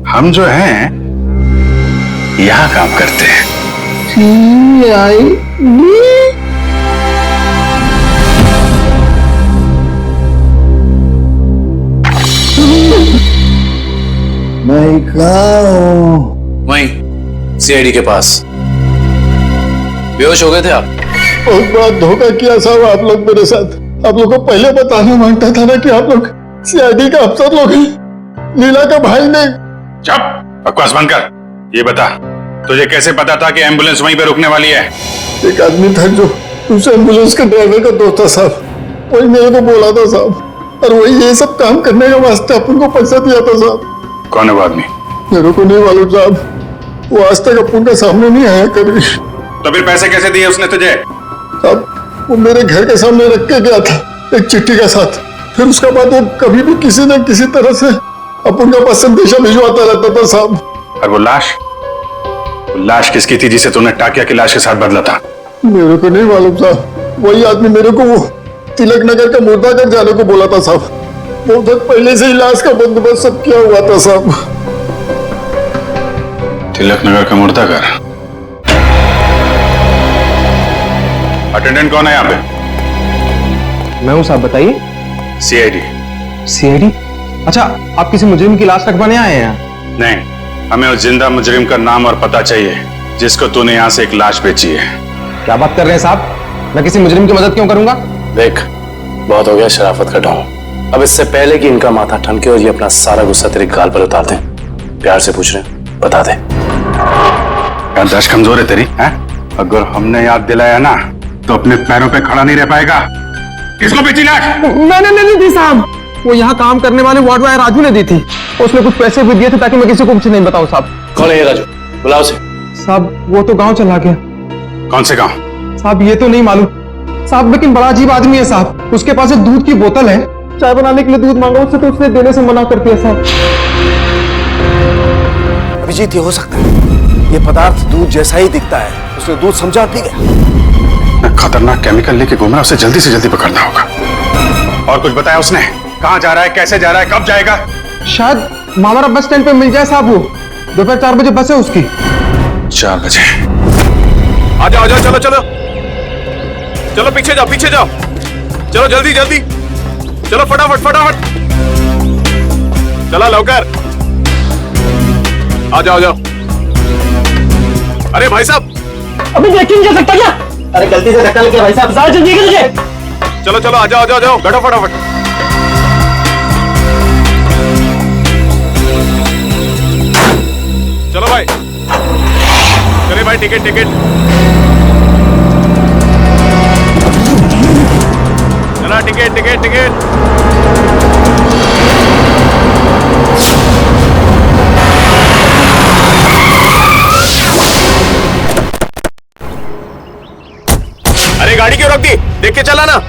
हम जो हैं यहाँ काम करते हैं। मैं कहाँ हूँ? वहीं सीआईडी के पास। बेहोश हो गए थे आप? बहुत बड़ा धोखा किया साहब आप लोग मेरे साथ। आप लोग को पहले बताना मांगता था ना कि आप लोग सीआईडी का अफसर लोग हैं। लीला का भाई ने। चुप, बकवास बंद कर। ये बता, तुझे कैसे पता था कि एम्बुलेंस वहीं पे रुकने वाली है? एक आदमी था जो उस एम्बुलेंस के ड्राइवर का दोस्त था साहब, वही मेरे को बोला था साहब, और वही ये सब काम करने के वास्ते अपन को पैसा दिया था साहब। कौन है वो आदमी? मेरे को नहीं मालूम साहब, वो आज तक अपन के सामने नहीं आया कभी। तो फिर पैसे कैसे दिए उसने तुझे? साहब वो मेरे घर के सामने रख के गया था एक चिट्ठी के साथ। फिर उसके बाद वो कभी भी किसी न किसी तरह से अपन के पास संदेशा भिजवाता रहता था साहब। और वो लाश किसकी थी जिसे तूने टाकिया की लाश के साथ बदला था? मेरे को नहीं मालूम साहब, वही आदमी मेरे को वो तिलक नगर का मुर्दाघर जाने को बोला था साहब। बहुत तक पहले से ही लाश का बंदोबस्त सब किया हुआ था साहब। तिलक नगर का मुर्दाघर? अटेंडेंट कौन है यहाँ पे? मैं हूँ साहब, बताइए। सीआईडी। सीआईडी? अच्छा, आप किसी मुजरिम की लाश रखवाने आए हैं यहाँ? नहीं, हमें उस जिंदा मुजरिम का नाम और पता चाहिए जिसको तूने यहाँ से एक लाश बेची है। क्या बात कर रहे हैं साहब? मैं किसी मुजरिम की मदद क्यों करूंगा? देख, बहुत हो गया शराफत का ढोंग। अब इससे पहले कि इनका माथा ठनके और ये अपना सारा गुस्सा तेरे गाल पर उतार दें, प्यार से पूछ रहे हैं, बता दे। याददाश्त कमजोर है तेरी, हैं? अगर हमने याद दिलाया ना तो अपने पैरों पे खड़ा नहीं रह पाएगा। किसको बेची लाश? मैंने नहीं दी साहब, वो यहाँ काम करने वाले वार्ड बॉय राजू ने दी थी। उसने कुछ पैसे भी दिए थे ताकि मैं किसी को कुछ नहीं बताऊं साहब। कौन है ये राजू? बुलाओ उसे। साहब वो तो गांव चला गया। कौन से गांव? साहब ये तो नहीं मालूम साहब, लेकिन बड़ा अजीब आदमी है साहब। उसके पास एक दूध की बोतल है, चाय बनाने के लिए दूध मांगा उससे तो उसने देने से मना कर दिया साहब। अभिजीत, ये हो सकता है ये पदार्थ दूध जैसा ही दिखता है, उसने दूध समझा पी गया। खतरनाक केमिकल लेके घूम रहा है, उसे जल्दी से जल्दी पकड़ना होगा। और कुछ बताया उसने? कहाँ जा रहा है, कैसे जा रहा है, कब जाएगा? शायद मावरा बस स्टैंड पे मिल जाए साहब। वो दोपहर 4 बजे बस है उसकी। 4 बजे? आ जाओ, चलो चलो चलो, पीछे जाओ, पीछे जाओ, चलो जल्दी जल्दी, चलो फटाफट फटाफट, चला लवकर, आ जाओ, जाओ। अरे भाई साहब, अभी देख नहीं जा सकता क्या? अरे गलती से धक्का लग गया भाई साहब, ज्यादा जल्दी कीजिए। चलो चलो, आ जाओ, आ जाओ, जाओ, बैठो फटाफट। चलो भाई, चले भाई, टिकट टिकट, चला टिकट टिकट टिकट। अरे गाड़ी क्यों रोक दी? देख के चला ना।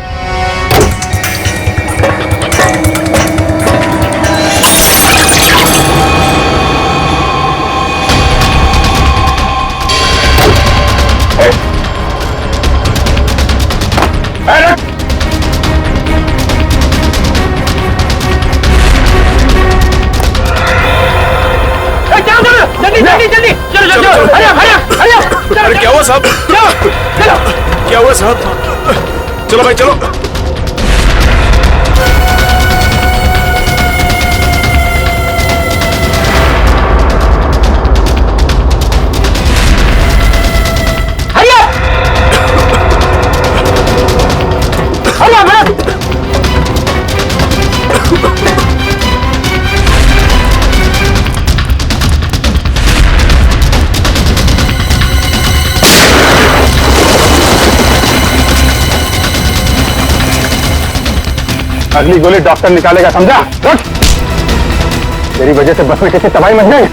जल्दी चलो चलो, हरिया। अरे क्या हुआ साहब? क्या हुआ साहब? चलो भाई चलो। अगली गोली डॉक्टर निकालेगा, समझा? तेरी वजह से बस में किसी तबाही मच जाएगी।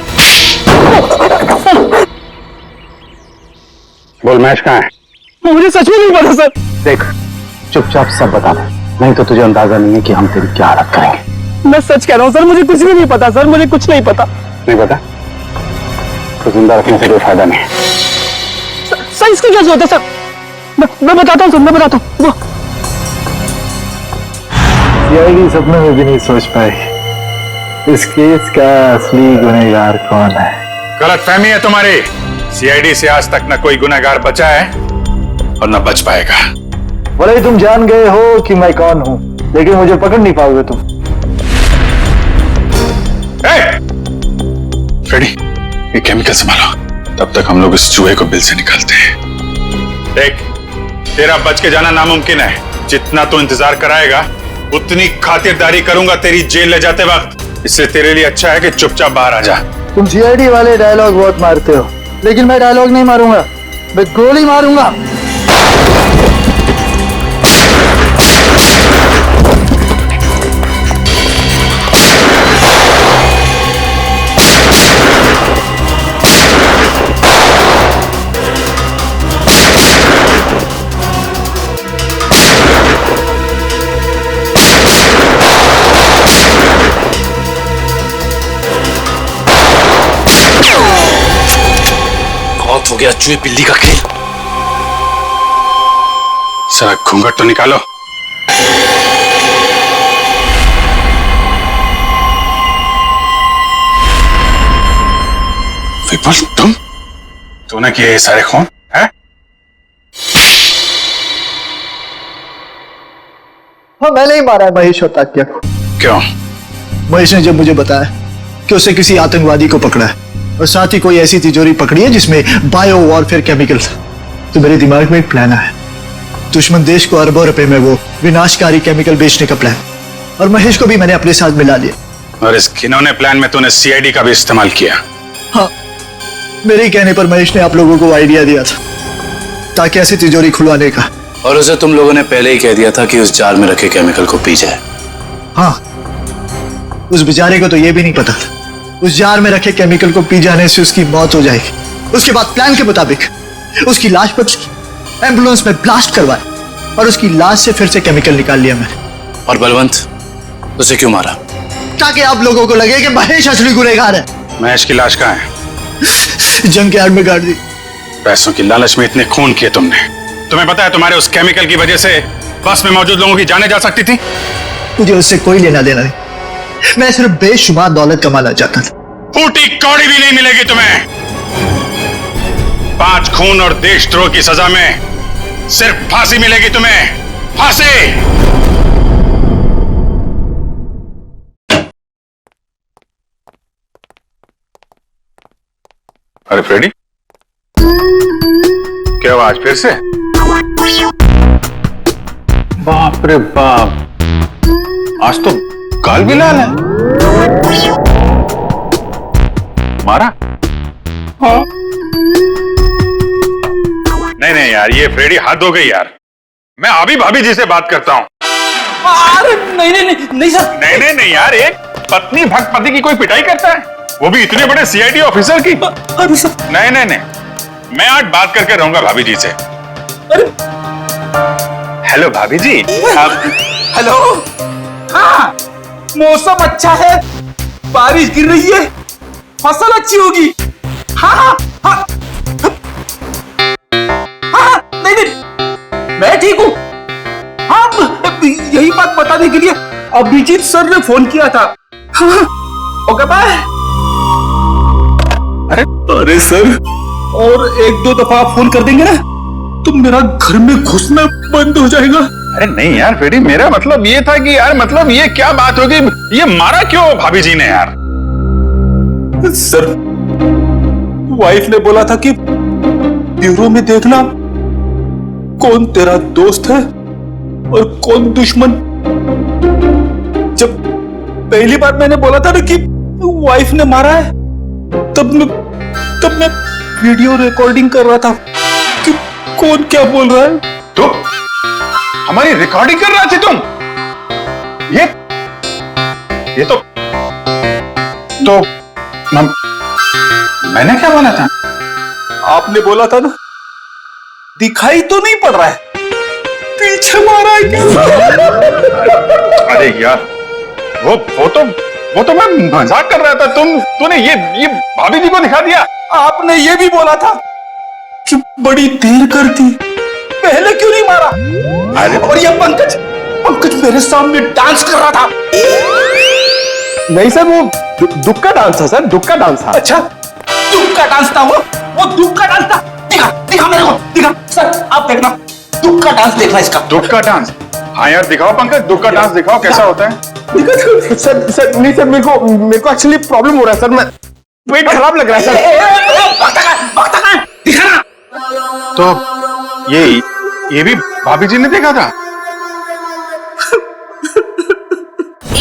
बोल, महेश कहाँ है? मुझे सच में नहीं पता सर। देख, चुपचाप सब बता दे, नहीं तो तुझे अंदाजा नहीं है कि हम तेरी क्या हालत करेंगे। मैं सच कह रहा हूँ सर, मुझे कुछ भी नहीं पता सर, मुझे कुछ नहीं पता। नहीं पता तो जिंदा रखने से कोई फायदा नहीं है। सर इसकी क्या जरूरत है सर? मैं बताता हूँ सर, मैं बताता हूँ। सीआईडी सपने में भी नहीं सोच पाएगी इस केस का असली गुनहगार कौन है। गलतफहमी है तुम्हारी। सीआईडी से आज तक न कोई गुनहगार बचा है और न बच पाएगा। भले ही तुम जान गए हो कि मैं कौन हूं, लेकिन मुझे पकड़ नहीं पाओगे तुम। फ्रेडी, ये केमिकल संभालो, तब तक हम लोग इस चूहे को बिल से निकालते हैं। देख, तेरा बच के जाना नामुमकिन है। जितना तू इंतजार कराएगा उतनी खातिरदारी करूंगा तेरी जेल ले जाते वक्त। इससे तेरे लिए अच्छा है कि चुपचाप बाहर आ जा। तुम सीआईडी वाले डायलॉग बहुत मारते हो, लेकिन मैं डायलॉग नहीं मारूंगा, मैं गोली मारूंगा। बहुत हो गया चूहे बिल्ली का खेल। सारा घूंघट तो निकालो। विपुल, तूने किए ये सारे खून है? हाँ, मैंने ही मारा है महेश और ताकिया को। क्यों? महेश ने जब मुझे बताया कि उसे किसी आतंकवादी को पकड़ा है और साथ ही कोई ऐसी तिजोरी पकड़ी है जिसमें बायो वॉरफेयर केमिकल था, तो मेरे दिमाग में एक प्लान आया। दुश्मन देश को अरबों रुपए में वो विनाशकारी केमिकल बेचने का प्लान, और महेश को भी मैंने अपने साथ मिला लिया। और इस घिनौने प्लान में तूने सीआईडी का भी इस्तेमाल किया? हाँ, मेरे ही कहने पर महेश ने आप लोगों को आइडिया दिया था ताकि ऐसी तिजोरी खुलवाने का। और उसे तुम लोगों ने पहले ही कह दिया था कि उस जार में रखे केमिकल को पी जाए। हाँ, उस बेचारे को तो ये भी नहीं पता था उस जार में रखे केमिकल को पी जाने से उसकी मौत हो जाएगी। उसके बाद प्लान के मुताबिक उसकी लाश पर एम्बुलेंस में ब्लास्ट करवाया और उसकी लाश से फिर से केमिकल निकाल लिया मैंने। और बलवंत, उसे क्यों मारा? ताकि आप लोगों को लगे कि महेश असली गुनहगार है। महेश की लाश कहाँ है? जंग के आड़ में गाड़ दी। पैसों की लालच में इतने खून किए तुमने। तुम्हें पता है तुम्हारे उस केमिकल की वजह से बस में मौजूद लोगों की जानें जा सकती थी। मुझे उससे कोई लेना देना नहीं, मैं सिर्फ बेशुमार दौलत कमाना चाहता था। फूटी कौड़ी भी नहीं मिलेगी तुम्हें। 5 खून और देशद्रोह की सजा में सिर्फ फांसी मिलेगी तुम्हें, फांसी। अरे फ्रेडी, क्या हुआ आज फिर से? बाप रे बाप, आज तो गाल भी लाल है। मारा? हाँ। नहीं यार, ये फ्रेडी हद हो गई यार। मैं अभी भाभी जी से बात करता हूँ। अरे नहीं सर। नहीं यार, एक पत्नी भक्त पति की कोई पिटाई करता है, वो भी इतने बड़े सीआईडी ऑफिसर की? अरे सर। नहीं, मैं आज बात करके रहूंगा भाभी जी से। हेलो भाभी जी। हेलो। हाँ, मौसम अच्छा है, बारिश गिर रही है, फसल अच्छी होगी। हाँ, नहीं, मैं ठीक हूँ। हाँ, यही बात बताने के लिए अभिजीत सर ने फोन किया था। हाँ, ओके बाय। अरे सर, और 1-2 दफा आप फोन कर देंगे ना तो मेरा घर में घुसना बंद हो जाएगा। अरे नहीं यार फ्रेडी, मेरा मतलब ये था कि यार, मतलब ये क्या बात होगी, ये मारा क्यों भाभी जी ने यार? सर, वाइफ ने बोला था कि ब्यूरो में देखना कौन तेरा दोस्त है और कौन दुश्मन। जब पहली बार मैंने बोला था ना कि वाइफ ने मारा है, तब मैं वीडियो रिकॉर्डिंग कर रहा था कि कौन क्या बोल रहा है। तो हमारी रिकॉर्डिंग कर रहा थी तुम? ये तो मैंने क्या बोला था? आपने बोला था ना, दिखाई तो नहीं पड़ रहा है, पीछे मारा है क्या? अरे यार, वो तो मैं मजाक कर रहा था। तूने ये भाभी जी को दिखा दिया। आपने ये भी बोला था कि बड़ी देर कर दी, पहले क्यों नहीं मारा? अरे और ये पंकज मेरे सामने डांस कर रहा था। नहीं सर, वो दुख का डांस था सर, दुख का डांस था। अच्छा, दुख का डांस था वो दुख का डांस था। दिखा मेरे को, दिखा सर, आप देखना, दुख का डांस देखना इसका। दुख का डांस? हाँ यार, दिखाओ पंकज, दुख का डांस दिखाओ, कैसा होता है? सर नहीं सर, मेरे को एक्चुअली प्रॉब्लम हो रहा है सर, मैं पेट खराब लग रहा है सर। दिखा ना। तो ये भी भाभी जी ने देखा था?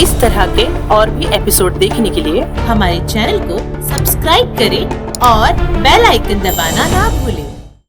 इस तरह के और भी एपिसोड देखने के लिए हमारे चैनल को सब्सक्राइब करें और बेल आइकन दबाना ना भूलें।